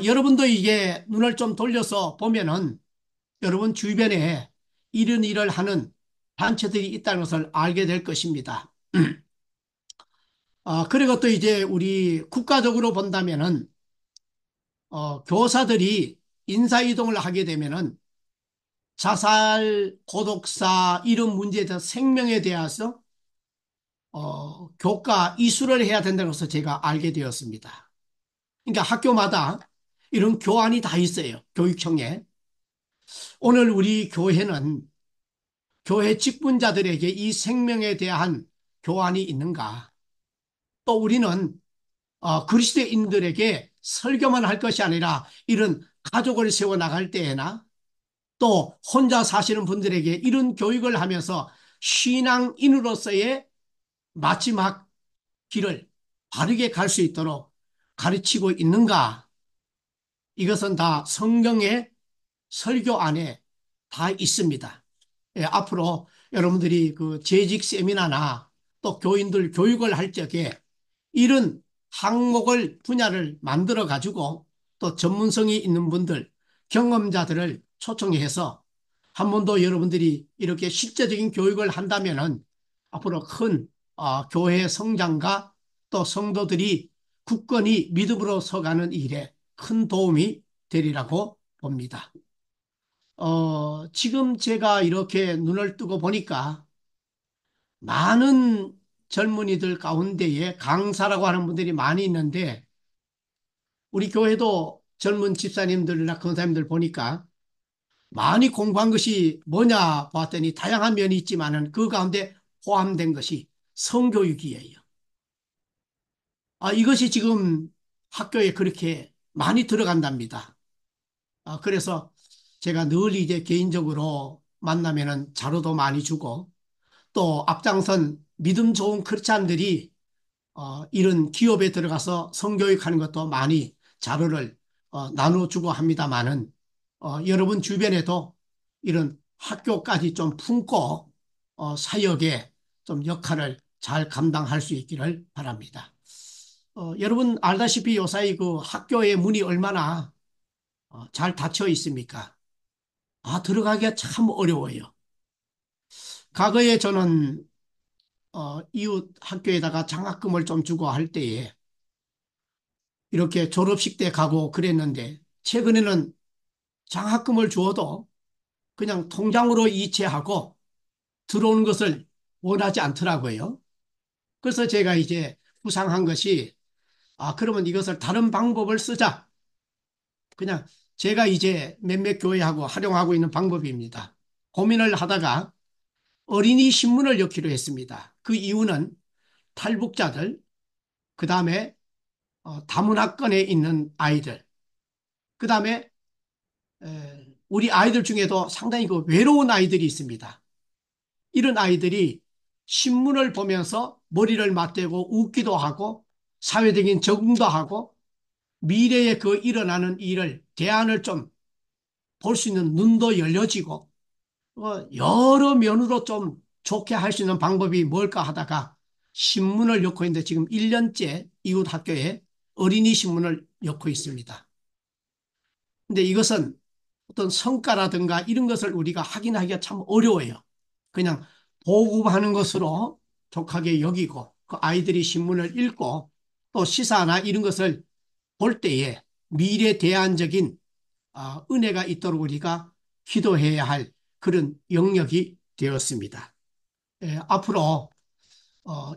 여러분도 이게 눈을 좀 돌려서 보면은 여러분 주변에 이런 일을 하는 단체들이 있다는 것을 알게 될 것입니다. 그리고 또 이제 우리 국가적으로 본다면은, 교사들이 인사이동을 하게 되면은 자살, 고독사, 이런 문제에 대해서 생명에 대해서, 교과 이수를 해야 된다는 것을 제가 알게 되었습니다. 그러니까 학교마다 이런 교환이 다 있어요. 교육청에. 오늘 우리 교회는 교회 직분자들에게 이 생명에 대한 교환이 있는가? 또 우리는 그리스도인들에게 설교만 할 것이 아니라 이런 가족을 세워 나갈 때에나 또 혼자 사시는 분들에게 이런 교육을 하면서 신앙인으로서의 마지막 길을 바르게 갈 수 있도록 가르치고 있는가? 이것은 다 성경의 설교 안에 다 있습니다. 예, 앞으로 여러분들이 그 재직 세미나나 또 교인들 교육을 할 적에 이런 항목을 분야를 만들어 가지고 또 전문성이 있는 분들, 경험자들을 초청해서 한 번 더 여러분들이 이렇게 실제적인 교육을 한다면은 앞으로 큰 교회 성장과 또 성도들이 굳건히 믿음으로 서가는 일에 큰 도움이 되리라고 봅니다. 지금 제가 이렇게 눈을 뜨고 보니까 많은 젊은이들 가운데에 강사라고 하는 분들이 많이 있는데 우리 교회도 젊은 집사님들이나 권사님들 보니까 많이 공부한 것이 뭐냐 봤더니 다양한 면이 있지만은 그 가운데 포함된 것이 성교육이에요. 이것이 지금 학교에 그렇게 많이 들어간답니다. 그래서 제가 늘 이제 개인적으로 만나면은 자료도 많이 주고 또 앞장선 믿음 좋은 크리스찬들이 이런 기업에 들어가서 성교육하는 것도 많이 자료를 나눠주고 합니다만은 여러분 주변에도 이런 학교까지 좀 품고 사역에 좀 역할을 잘 감당할 수 있기를 바랍니다. 여러분 알다시피 요사이 그 학교의 문이 얼마나 잘 닫혀 있습니까? 들어가기가 참 어려워요. 과거에 저는 이웃 학교에다가 장학금을 좀 주고 할 때에 이렇게 졸업식 때 가고 그랬는데 최근에는 장학금을 주어도 그냥 통장으로 이체하고 들어오는 것을 원하지 않더라고요. 그래서 제가 이제 구상한 것이 그러면 이것을 다른 방법을 쓰자. 그냥 제가 이제 몇몇 교회하고 활용하고 있는 방법입니다. 고민을 하다가 어린이 신문을 넣기로 했습니다. 그 이유는 탈북자들, 그 다음에 다문화권에 있는 아이들, 그 다음에 우리 아이들 중에도 상당히 그 외로운 아이들이 있습니다. 이런 아이들이 신문을 보면서 머리를 맞대고 웃기도 하고 사회적인 적응도 하고 미래에 그 일어나는 일을 대안을 좀 볼 수 있는 눈도 열려지고 여러 면으로 좀 좋게 할 수 있는 방법이 뭘까 하다가 신문을 엮고 있는데 지금 1년째 이웃 학교에 어린이 신문을 엮고 있습니다. 근데 이것은 어떤 성과라든가 이런 것을 우리가 확인하기가 참 어려워요. 그냥 보급하는 것으로 족하게 여기고 그 아이들이 신문을 읽고 또 시사나 이런 것을 볼 때에 미래 대안적인 은혜가 있도록 우리가 기도해야 할 그런 영역이 되었습니다. 앞으로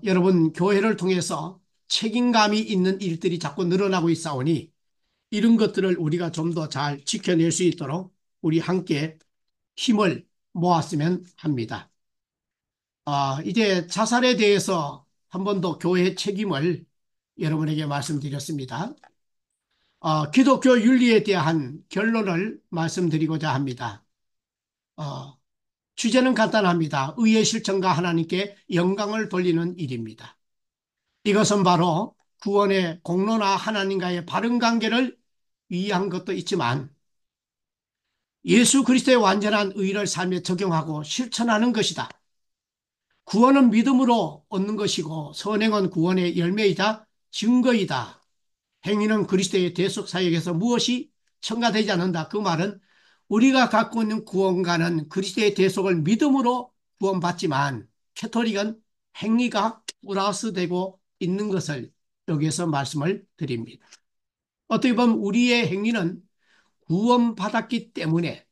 여러분 교회를 통해서 책임감이 있는 일들이 자꾸 늘어나고 있사오니 이런 것들을 우리가 좀 더 잘 지켜낼 수 있도록 우리 함께 힘을 모았으면 합니다. 이제 자살에 대해서 한 번 더 교회의 책임을 여러분에게 말씀드렸습니다. 기독교 윤리에 대한 결론을 말씀드리고자 합니다. 어, 주제는 간단합니다. 의의 실천과 하나님께 영광을 돌리는 일입니다. 이것은 바로 구원의 공로나 하나님과의 바른 관계를 위한 것도 있지만 예수 그리스도의 완전한 의를 삶에 적용하고 실천하는 것이다. 구원은 믿음으로 얻는 것이고 선행은 구원의 열매이자 증거이다. 행위는 그리스도의 대속 사역에서 무엇이 첨가되지 않는다. 그 말은 우리가 갖고 있는 구원과는 그리스도의 대속을 믿음으로 구원받지만 캐톨릭은 행위가 플러스되고 있는 것을 여기에서 말씀을 드립니다. 어떻게 보면 우리의 행위는 구원받았기 때문에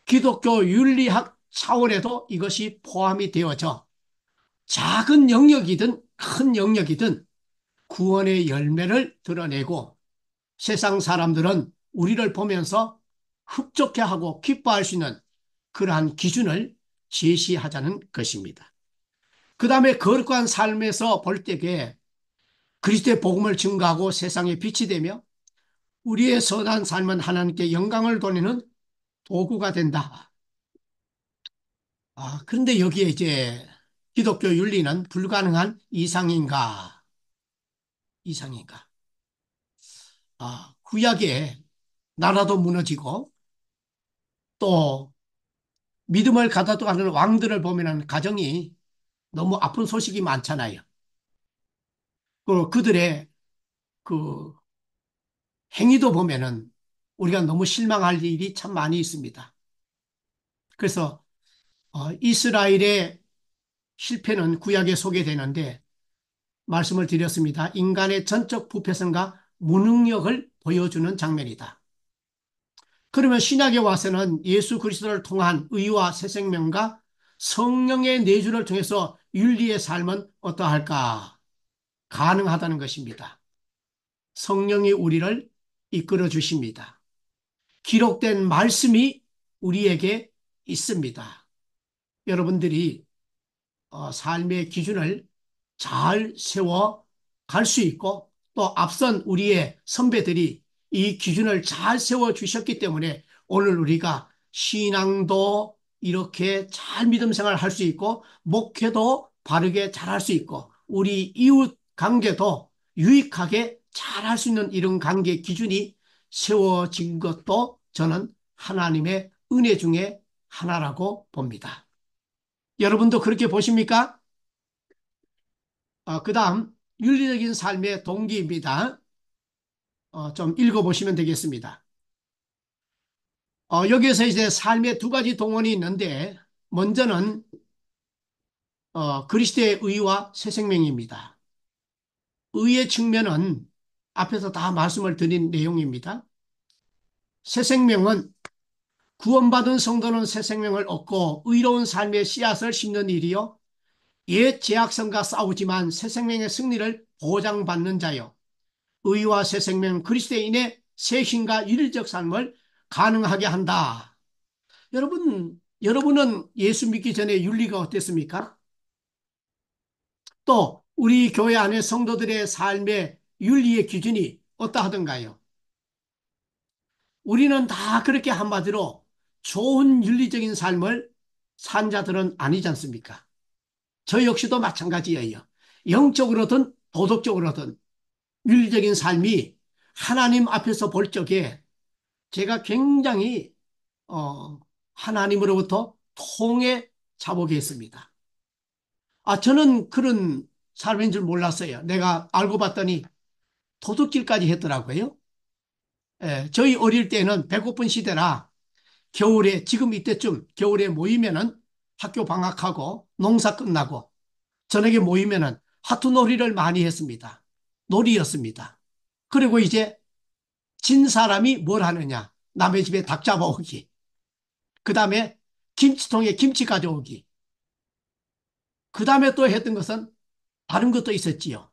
기독교 윤리학 차원에도 이것이 포함이 되어져 작은 영역이든 큰 영역이든 구원의 열매를 드러내고 세상 사람들은 우리를 보면서 흡족해하고 기뻐할 수 있는 그러한 기준을 제시하자는 것입니다. 그 다음에 거룩한 삶에서 볼 때에 그리스도의 복음을 증거하고 세상에 빛이 되며 우리의 선한 삶은 하나님께 영광을 돌리는 도구가 된다. 그런데 여기에 이제 기독교 윤리는 불가능한 이상인가? 이상인가? 구약에 나라도 무너지고 또 믿음을 가다도 하는 왕들을 보면 가정이 너무 아픈 소식이 많잖아요. 그들의 그 행위도 보면은 우리가 너무 실망할 일이 참 많이 있습니다. 그래서 이스라엘의 실패는 구약에 소개되는데 말씀을 드렸습니다. 인간의 전적 부패성과 무능력을 보여주는 장면이다. 그러면 신약에 와서는 예수 그리스도를 통한 의와 새 생명과 성령의 내주를 통해서 윤리의 삶은 어떠할까? 가능하다는 것입니다. 성령이 우리를 이끌어 주십니다. 기록된 말씀이 우리에게 있습니다. 여러분들이 삶의 기준을 잘 세워 갈 수 있고 또 앞선 우리의 선배들이 이 기준을 잘 세워 주셨기 때문에 오늘 우리가 신앙도 이렇게 잘 믿음 생활 할 수 있고 목회도 바르게 잘 할 수 있고 우리 이웃 관계도 유익하게 잘 할 수 있는 이런 관계 기준이 세워진 것도 저는 하나님의 은혜 중에 하나라고 봅니다. 여러분도 그렇게 보십니까? 그 다음 윤리적인 삶의 동기입니다. 좀 읽어보시면 되겠습니다. 여기에서 이제 삶의 두 가지 동원이 있는데 먼저는 그리스도의 의와 새 생명입니다. 의의 측면은 앞에서 다 말씀을 드린 내용입니다. 새 생명은 구원받은 성도는 새 생명을 얻고 의로운 삶의 씨앗을 심는 일이요. 옛 죄악성과 싸우지만 새 생명의 승리를 보장받는 자요. 의와 새 생명 그리스도인의 새 힘과 윤리적 삶을 가능하게 한다. 여러분은 예수 믿기 전에 윤리가 어땠습니까? 또 우리 교회 안에 성도들의 삶의 윤리의 기준이 어떠하던가요? 우리는 다 그렇게 한마디로 좋은 윤리적인 삶을 산 자들은 아니지 않습니까? 저 역시도 마찬가지예요. 영적으로든 도덕적으로든 윤리적인 삶이 하나님 앞에서 볼 적에 제가 굉장히 하나님으로부터 통해 자복이 했습니다. 저는 그런 삶인 줄 몰랐어요. 내가 알고 봤더니 도둑질까지 했더라고요. 저희 어릴 때는 배고픈 시대라 겨울에 지금 이때쯤 겨울에 모이면은 학교 방학하고 농사 끝나고 저녁에 모이면은 하투놀이를 많이 했습니다. 놀이였습니다. 그리고 이제 진 사람이 뭘 하느냐? 남의 집에 닭 잡아오기. 그 다음에 김치통에 김치 가져오기. 그 다음에 또 했던 것은 다른 것도 있었지요.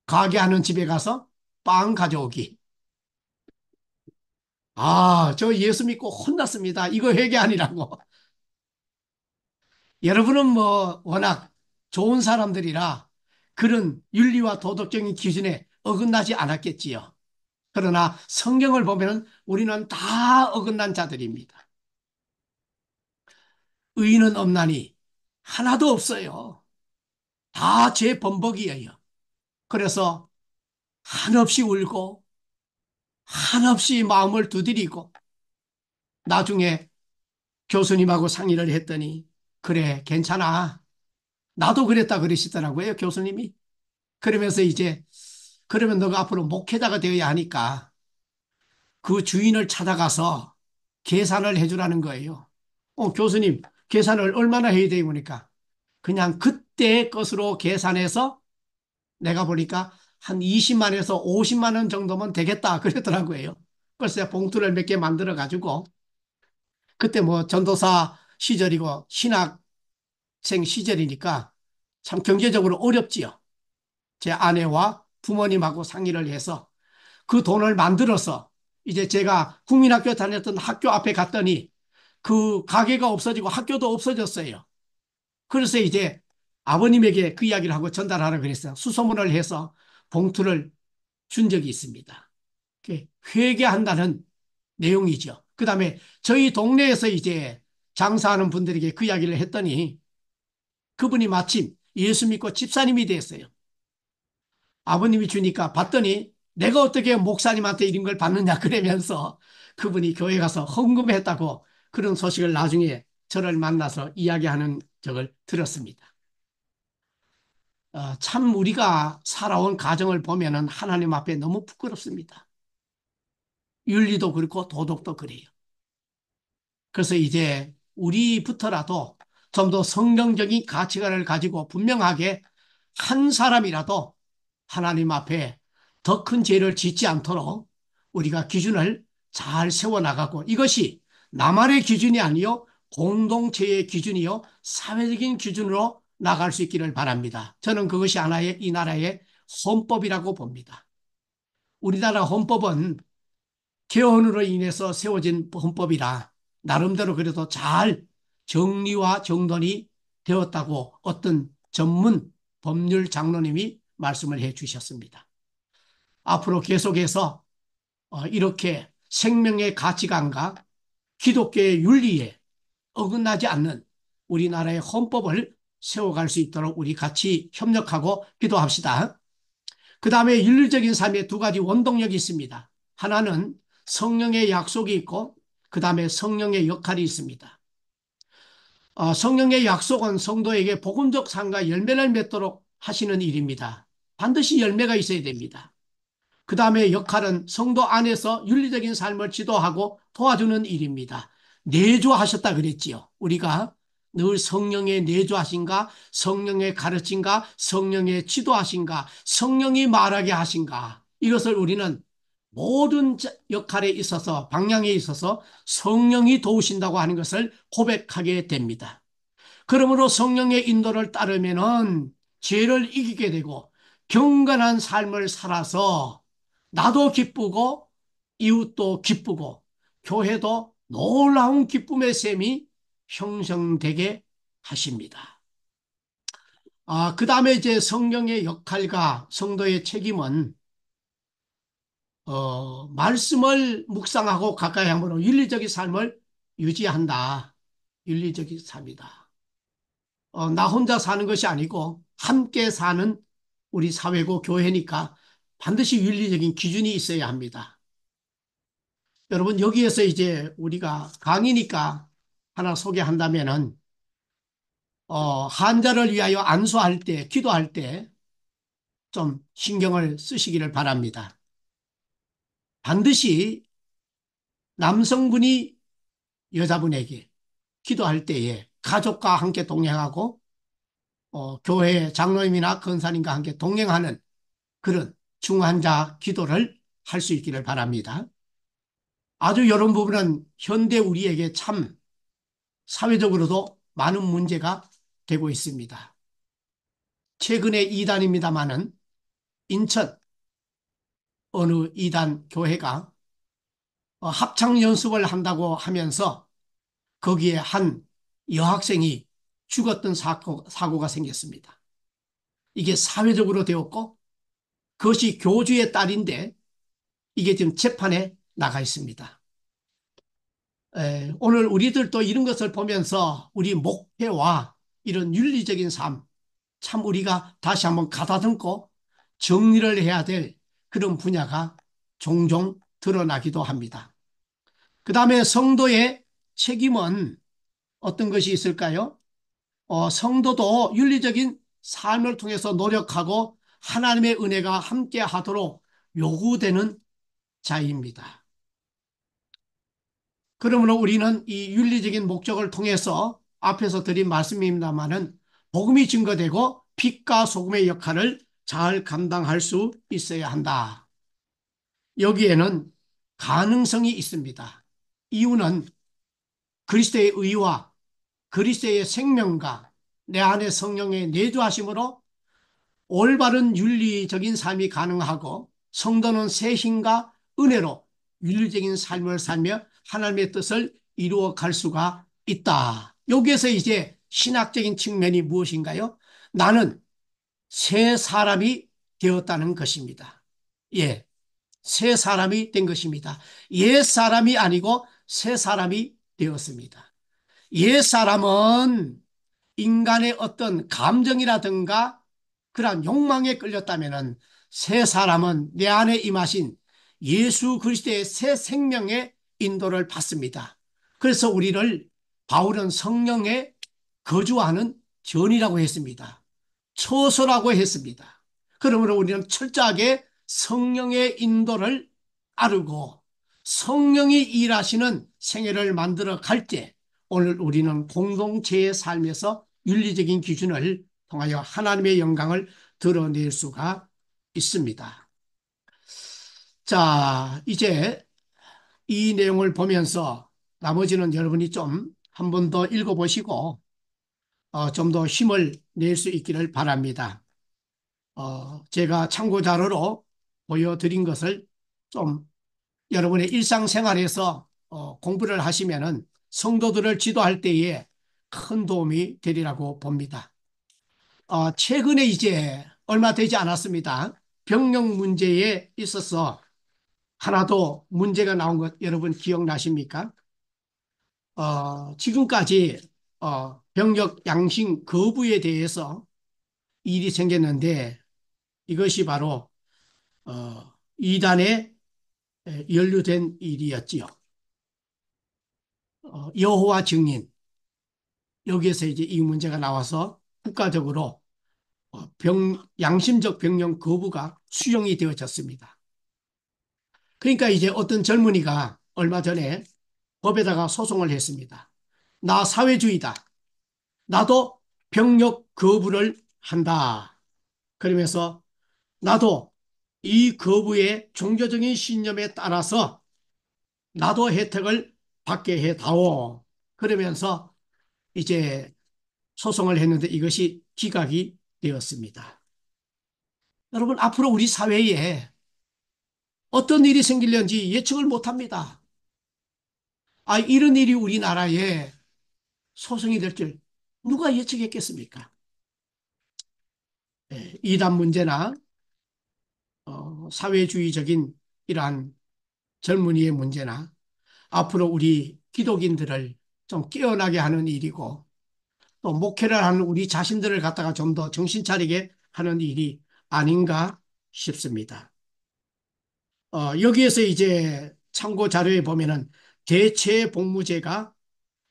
가게 하는 집에 가서 빵 가져오기. 저 예수 믿고 혼났습니다. 이거 회개 아니라고. 여러분은 뭐 워낙 좋은 사람들이라 그런 윤리와 도덕적인 기준에 어긋나지 않았겠지요. 그러나 성경을 보면 우리는 다 어긋난 자들입니다. 의인은 없나니 하나도 없어요. 다 죄 범벅이에요. 그래서 한없이 울고 한없이 마음을 두드리고 나중에 교수님하고 상의를 했더니 그래 괜찮아. 나도 그랬다 그러시더라고요 교수님이. 그러면서 이제 그러면 너가 앞으로 목회자가 되어야 하니까 그 주인을 찾아가서 계산을 해주라는 거예요. 교수님 계산을 얼마나 해야 되니까 그냥 그때의 것으로 계산해서 내가 보니까 한 20만에서 50만 원 정도면 되겠다 그러더라고요. 그래서 봉투를 몇 개 만들어 가지고 그때 뭐 전도사 시절이고 신학생 시절이니까 참 경제적으로 어렵지요. 제 아내와 부모님하고 상의를 해서 그 돈을 만들어서 이제 제가 국민학교 다녔던 학교 앞에 갔더니 그 가게가 없어지고 학교도 없어졌어요. 그래서 이제 아버님에게 그 이야기를 하고 전달하라 그랬어요. 수소문을 해서 봉투를 준 적이 있습니다. 회개한다는 내용이죠. 그 다음에 저희 동네에서 이제 장사하는 분들에게 그 이야기를 했더니 그분이 마침 예수 믿고 집사님이 됐어요. 아버님이 주니까 봤더니 내가 어떻게 목사님한테 이런 걸 받느냐 그러면서 그분이 교회 가서 헌금했다고 그런 소식을 나중에 저를 만나서 이야기하는 적을 들었습니다. 참 우리가 살아온 가정을 보면은 하나님 앞에 너무 부끄럽습니다. 윤리도 그렇고 도덕도 그래요. 그래서 이제 우리부터라도 좀 더 성경적인 가치관을 가지고 분명하게 한 사람이라도 하나님 앞에 더 큰 죄를 짓지 않도록 우리가 기준을 잘 세워나가고 이것이 나만의 기준이 아니요 공동체의 기준이요 사회적인 기준으로 나갈 수 있기를 바랍니다. 저는 그것이 하나의 이 나라의 헌법이라고 봅니다. 우리나라 헌법은 개헌으로 인해서 세워진 헌법이라 나름대로 그래도 잘 정리와 정돈이 되었다고 어떤 전문 법률 장로님이 말씀을 해 주셨습니다. 앞으로 계속해서 이렇게 생명의 가치관과 기독교의 윤리에 어긋나지 않는 우리나라의 헌법을 세워갈 수 있도록 우리 같이 협력하고 기도합시다. 그 다음에 윤리적인 삶에 두 가지 원동력이 있습니다. 하나는 성령의 약속이 있고 그 다음에 성령의 역할이 있습니다. 성령의 약속은 성도에게 복음적 삶과 열매를 맺도록 하시는 일입니다. 반드시 열매가 있어야 됩니다. 그 다음에 역할은 성도 안에서 윤리적인 삶을 지도하고 도와주는 일입니다. 내주하셨다 그랬지요. 우리가 늘 성령의 내주하신가, 성령의 가르친가, 성령의 지도하신가, 성령이 말하게 하신가. 이것을 우리는 모든 역할에 있어서 방향에 있어서 성령이 도우신다고 하는 것을 고백하게 됩니다. 그러므로 성령의 인도를 따르면은 죄를 이기게 되고 경건한 삶을 살아서 나도 기쁘고 이웃도 기쁘고 교회도 놀라운 기쁨의 셈이 형성되게 하십니다. 그 다음에 이제 성령의 역할과 성도의 책임은 말씀을 묵상하고 가까이 함으로 윤리적인 삶을 유지한다. 윤리적인 삶이다. 나 혼자 사는 것이 아니고 함께 사는 우리 사회고 교회니까 반드시 윤리적인 기준이 있어야 합니다. 여러분, 여기에서 이제 우리가 강의니까 하나 소개한다면은, 환자를 위하여 안수할 때, 기도할 때 좀 신경을 쓰시기를 바랍니다. 반드시 남성분이 여자분에게 기도할 때에 가족과 함께 동행하고, 교회 장로님이나 권사님과 함께 동행하는 그런 중환자 기도를 할 수 있기를 바랍니다. 아주 이런 부분은 현대 우리에게 참 사회적으로도 많은 문제가 되고 있습니다. 최근에 이단입니다마는 인천 어느 이단 교회가 합창 연습을 한다고 하면서 거기에 한 여학생이 죽었던 사고가 생겼습니다. 이게 사회적으로 되었고 그것이 교주의 딸인데 이게 지금 재판에 나가 있습니다. 오늘 우리들도 이런 것을 보면서 우리 목회와 이런 윤리적인 삶, 참 우리가 다시 한번 가다듬고 정리를 해야 될 그런 분야가 종종 드러나기도 합니다. 그 다음에 성도의 책임은 어떤 것이 있을까요? 성도도 윤리적인 삶을 통해서 노력하고 하나님의 은혜가 함께 하도록 요구되는 자입니다. 그러므로 우리는 이 윤리적인 목적을 통해서 앞에서 드린 말씀입니다마는 복음이 증거되고 빛과 소금의 역할을 잘 감당할 수 있어야 한다. 여기에는 가능성이 있습니다. 이유는 그리스도의 의와 그리스도의 생명과 내 안에 성령의 내주하심으로 올바른 윤리적인 삶이 가능하고 성도는 새 힘과 은혜로 윤리적인 삶을 살며 하나님의 뜻을 이루어 갈 수가 있다. 여기에서 이제 신학적인 측면이 무엇인가요? 나는 새 사람이 되었다는 것입니다. 예, 새 사람이 된 것입니다. 옛 사람이 아니고 새 사람이 되었습니다. 옛 사람은 인간의 어떤 감정이라든가 그러한 욕망에 끌렸다면은 새 사람은 내 안에 임하신 예수 그리스도의 새 생명의 인도를 받습니다. 그래서 우리를 바울은 성령에 거주하는 전이라고 했습니다. 처소라고 했습니다. 그러므로 우리는 철저하게 성령의 인도를 따르고 성령이 일하시는 생애를 만들어 갈 때 오늘 우리는 공동체의 삶에서 윤리적인 기준을 통하여 하나님의 영광을 드러낼 수가 있습니다. 자, 이제 이 내용을 보면서 나머지는 여러분이 좀 한 번 더 읽어보시고 좀 더 힘을 낼 수 있기를 바랍니다. 제가 참고 자료로 보여드린 것을 좀 여러분의 일상생활에서 공부를 하시면은 성도들을 지도할 때에 큰 도움이 되리라고 봅니다. 최근에 이제 얼마 되지 않았습니다. 병력 문제에 있어서 하나도 문제가 나온 것 여러분 기억나십니까? 지금까지 병력 양식 거부에 대해서 일이 생겼는데 이것이 바로 이단에 연루된 일이었지요. 여호와 증인 여기에서 이제 이 문제가 나와서 국가적으로 양심적 병력 거부가 수용이 되어졌습니다. 그러니까 이제 어떤 젊은이가 얼마 전에 법에다가 소송을 했습니다. 나 사회주의다. 나도 병력 거부를 한다. 그러면서 나도 이 거부의 종교적인 신념에 따라서 나도 혜택을 받게 해다오. 그러면서 이제 소송을 했는데 이것이 기각이 되었습니다. 여러분, 앞으로 우리 사회에 어떤 일이 생기려는지 예측을 못합니다. 이런 일이 우리나라에 소송이 될 줄 누가 예측했겠습니까? 이단 문제나 사회주의적인 이러한 젊은이의 문제나 앞으로 우리 기독인들을 좀 깨어나게 하는 일이고 또 목회를 하는 우리 자신들을 갖다가 좀 더 정신 차리게 하는 일이 아닌가 싶습니다. 여기에서 이제 참고 자료에 보면은 대체복무제가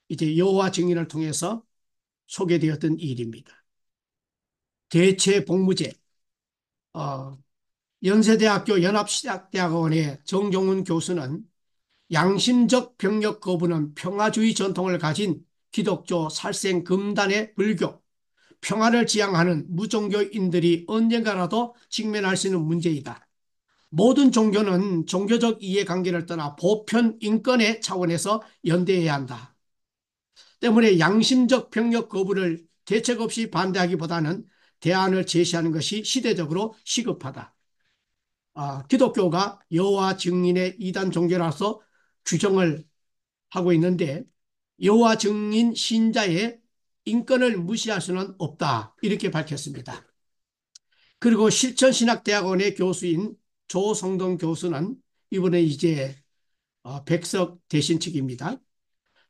이제 여호와 증인을 통해서 소개되었던 일입니다. 대체복무제, 어, 연세대학교 연합시작대학원의 정종훈 교수는 양심적 병력 거부는 평화주의 전통을 가진 기독교 살생금단의 불교, 평화를 지향하는 무종교인들이 언젠가라도 직면할 수 있는 문제이다. 모든 종교는 종교적 이해관계를 떠나 보편 인권의 차원에서 연대해야 한다. 때문에 양심적 병력 거부를 대책 없이 반대하기보다는 대안을 제시하는 것이 시대적으로 시급하다. 기독교가 여호와 증인의 이단 종교라서 규정을 하고 있는데 여호와 증인 신자의 인권을 무시할 수는 없다. 이렇게 밝혔습니다. 그리고 실천신학대학원의 교수인 조성동 교수는 이번에 이제 백석 대신 측입니다.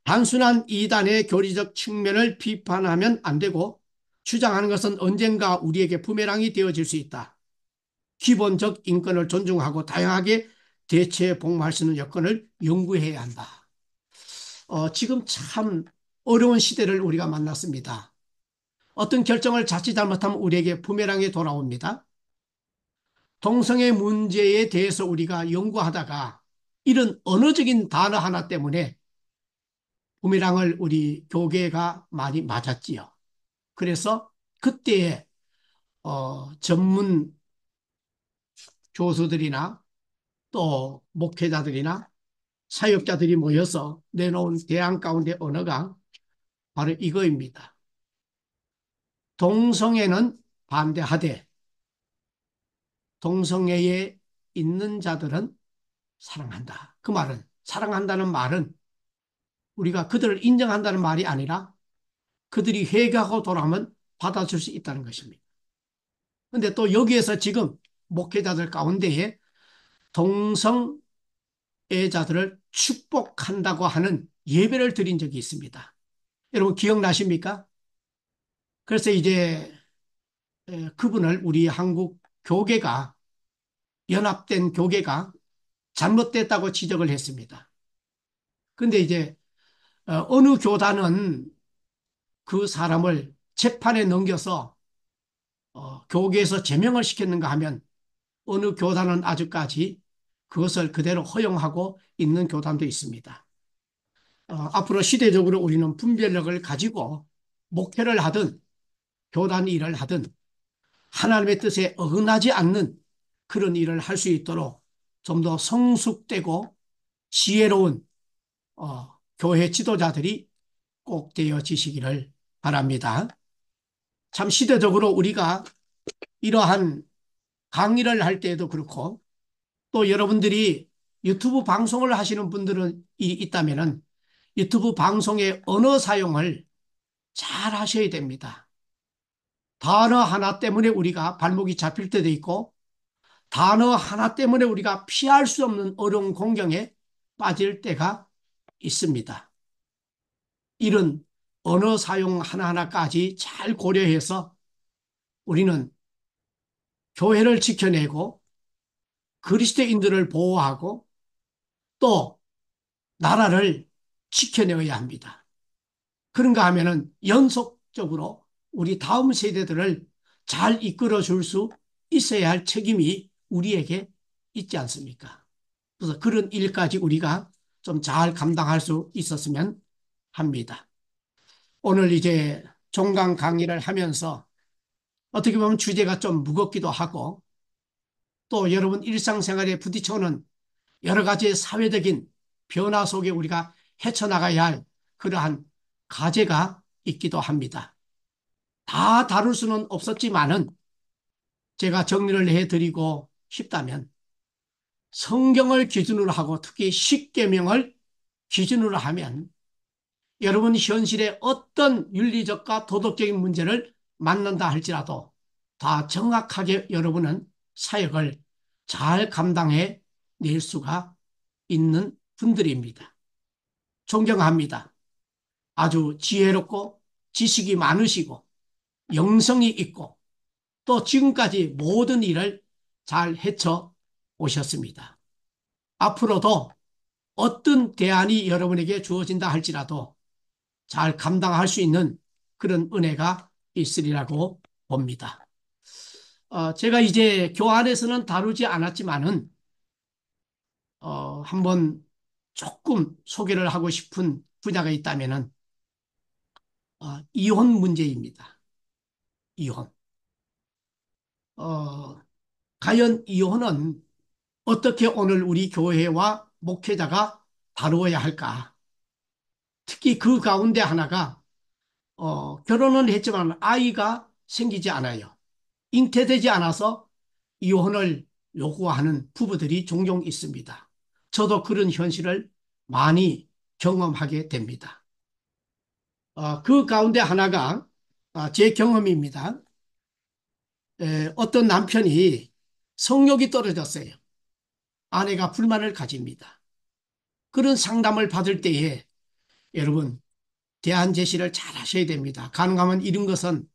단순한 이단의 교리적 측면을 비판하면 안 되고 주장하는 것은 언젠가 우리에게 부메랑이 되어질 수 있다. 기본적 인권을 존중하고 다양하게 대체 복무할 수 있는 여건을 연구해야 한다. 지금 참 어려운 시대를 우리가 만났습니다. 어떤 결정을 자칫 잘못하면 우리에게 부메랑이 돌아옵니다. 동성애 문제에 대해서 우리가 연구하다가 이런 언어적인 단어 하나 때문에 부메랑을 우리 교계가 많이 맞았지요. 그래서 그때에 전문 교수들이나 또 목회자들이나 사역자들이 모여서 내놓은 대안 가운데 언어가 바로 이거입니다. 동성애는 반대하되 동성애에 있는 자들은 사랑한다. 그 말은 사랑한다는 말은 우리가 그들을 인정한다는 말이 아니라 그들이 회개하고 돌아오면 받아줄 수 있다는 것입니다. 그런데 또 여기에서 지금 목회자들 가운데에 동성애자들을 축복한다고 하는 예배를 드린 적이 있습니다. 여러분 기억나십니까? 그래서 이제 그분을 우리 한국 교계가 연합된 교계가 잘못됐다고 지적을 했습니다. 근데 이제 어느 교단은 그 사람을 재판에 넘겨서 교계에서 제명을 시켰는가 하면 어느 교단은 아직까지 그것을 그대로 허용하고 있는 교단도 있습니다. 앞으로 시대적으로 우리는 분별력을 가지고 목회를 하든 교단 일을 하든 하나님의 뜻에 어긋나지 않는 그런 일을 할 수 있도록 좀 더 성숙되고 지혜로운 교회 지도자들이 꼭 되어지시기를 바랍니다. 참 시대적으로 우리가 이러한 강의를 할 때에도 그렇고 또 여러분들이 유튜브 방송을 하시는 분들은 있다면 유튜브 방송의 언어 사용을 잘 하셔야 됩니다. 단어 하나 때문에 우리가 발목이 잡힐 때도 있고 단어 하나 때문에 우리가 피할 수 없는 어려운 공경에 빠질 때가 있습니다. 이런 언어 사용 하나하나까지 잘 고려해서 우리는 교회를 지켜내고 그리스도인들을 보호하고 또 나라를 지켜내어야 합니다. 그런가 하면은 연속적으로 우리 다음 세대들을 잘 이끌어 줄 수 있어야 할 책임이 우리에게 있지 않습니까? 그래서 그런 일까지 우리가 좀 잘 감당할 수 있었으면 합니다. 오늘 이제 종강 강의를 하면서 어떻게 보면 주제가 좀 무겁기도 하고 또 여러분 일상생활에 부딪혀오는 여러 가지 사회적인 변화 속에 우리가 헤쳐나가야 할 그러한 과제가 있기도 합니다. 다 다룰 수는 없었지만은 제가 정리를 해드리고 싶다면 성경을 기준으로 하고 특히 십계명을 기준으로 하면 여러분 현실의 어떤 윤리적과 도덕적인 문제를 만난다 할지라도 다 정확하게 여러분은 사역을 잘 감당해 낼 수가 있는 분들입니다. 존경합니다. 아주 지혜롭고 지식이 많으시고 영성이 있고 또 지금까지 모든 일을 잘 헤쳐 오셨습니다. 앞으로도 어떤 대안이 여러분에게 주어진다 할지라도 잘 감당할 수 있는 그런 은혜가 있으리라고 봅니다. 제가 이제 교환에서는 다루지 않았지만은 한번 조금 소개를 하고 싶은 분야가 있다면은 이혼 문제입니다. 이혼. 어, 과연 이혼은 어떻게 오늘 우리 교회와 목회자가 다루어야 할까? 특히 그 가운데 하나가 결혼은 했지만 아이가 생기지 않아요. 잉태되지 않아서 이혼을 요구하는 부부들이 종종 있습니다. 저도 그런 현실을 많이 경험하게 됩니다. 그 가운데 하나가 제 경험입니다. 어떤 남편이 성욕이 떨어졌어요. 아내가 불만을 가집니다. 그런 상담을 받을 때에 여러분 대안 제시를 잘 하셔야 됩니다. 가능하면 이런 것은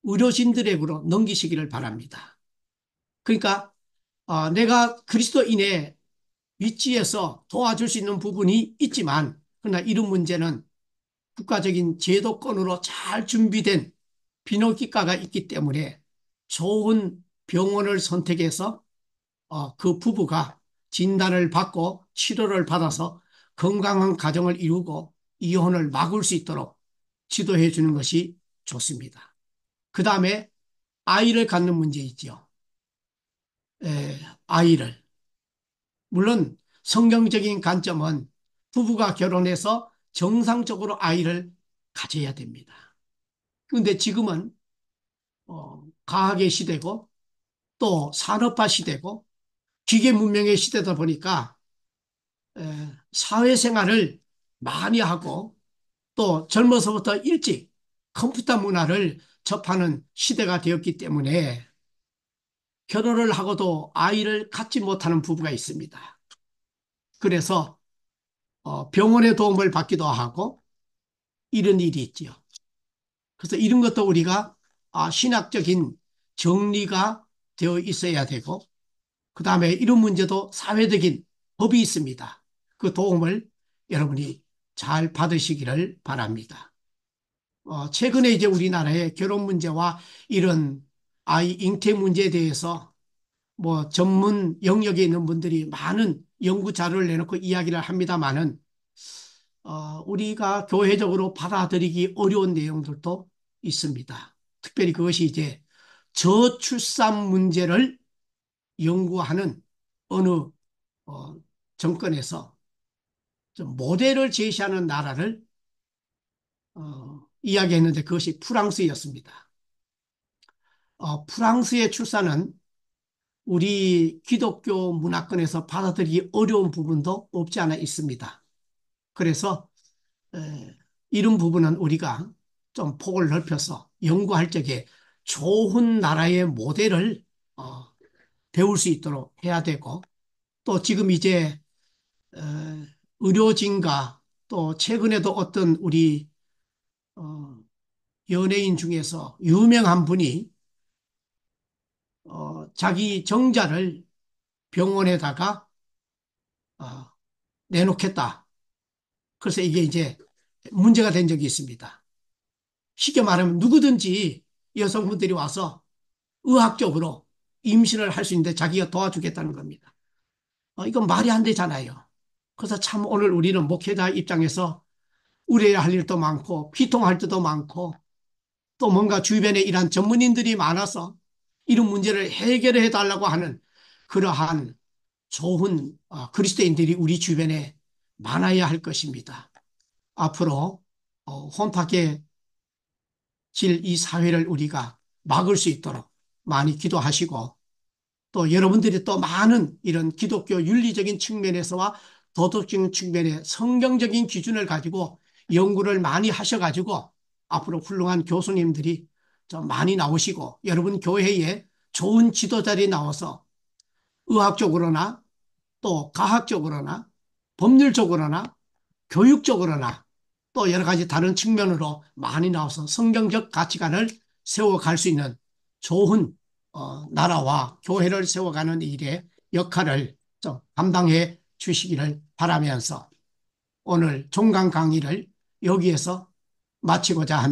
의료진들에게로 넘기시기를 바랍니다. 그러니까 내가 그리스도인의 위치에서 도와줄 수 있는 부분이 있지만 그러나 이런 문제는 국가적인 제도권으로 잘 준비된 비뇨기과가 있기 때문에 좋은 병원을 선택해서 그 부부가 진단을 받고 치료를 받아서 건강한 가정을 이루고 이혼을 막을 수 있도록 지도해 주는 것이 좋습니다. 그 다음에 아이를 갖는 문제 있죠. 아이를. 물론 성경적인 관점은 부부가 결혼해서 정상적으로 아이를 가져야 됩니다. 그런데 지금은 과학의 시대고 또 산업화 시대고 기계 문명의 시대다 보니까 사회생활을 많이 하고 또 젊어서부터 일찍 컴퓨터 문화를 접하는 시대가 되었기 때문에 결혼을 하고도 아이를 갖지 못하는 부부가 있습니다. 그래서 병원의 도움을 받기도 하고 이런 일이 있죠. 그래서 이런 것도 우리가 신학적인 정리가 되어 있어야 되고 그 다음에 이런 문제도 사회적인 법이 있습니다. 그 도움을 여러분이 잘 받으시기를 바랍니다. 최근에 이제 우리나라의 결혼 문제와 이런 아이 잉태 문제에 대해서 뭐 전문 영역에 있는 분들이 많은 연구 자료를 내놓고 이야기를 합니다만은 우리가 교회적으로 받아들이기 어려운 내용들도 있습니다. 특별히 그것이 이제 저출산 문제를 연구하는 어느 어, 정권에서 좀 모델을 제시하는 나라를 이야기했는데 그것이 프랑스였습니다. 프랑스의 출산은 우리 기독교 문화권에서 받아들이기 어려운 부분도 없지 않아 있습니다. 그래서 이런 부분은 우리가 좀 폭을 넓혀서 연구할 적에 좋은 나라의 모델을 어, 배울 수 있도록 해야 되고 또 지금 이제 어, 의료진과 또 최근에도 어떤 우리 어, 연예인 중에서 유명한 분이 자기 정자를 병원에다가 어, 내놓겠다. 그래서 이게 이제 문제가 된 적이 있습니다. 쉽게 말하면 누구든지 여성분들이 와서 의학적으로 임신을 할 수 있는데 자기가 도와주겠다는 겁니다. 이건 말이 안 되잖아요. 그래서 참 오늘 우리는 목회자 입장에서 우려야 할 일도 많고 피통할 때도 많고 또 뭔가 주변에 이런 전문인들이 많아서 이런 문제를 해결해 달라고 하는 그러한 좋은 그리스도인들이 우리 주변에 많아야 할 것입니다. 앞으로 혼탁해질 이 사회를 우리가 막을 수 있도록 많이 기도하시고 또 여러분들이 또 많은 이런 기독교 윤리적인 측면에서와 도덕적인 측면의 성경적인 기준을 가지고 연구를 많이 하셔가지고 앞으로 훌륭한 교수님들이 좀 많이 나오시고 여러분 교회에 좋은 지도자들이 나와서 의학적으로나 또 과학적으로나 법률적으로나 교육적으로나 또 여러 가지 다른 측면으로 많이 나와서 성경적 가치관을 세워갈 수 있는 좋은 나라와 교회를 세워가는 일의 역할을 좀 감당해 주시기를 바라면서 오늘 종강 강의를 여기에서 마치고자 합니다.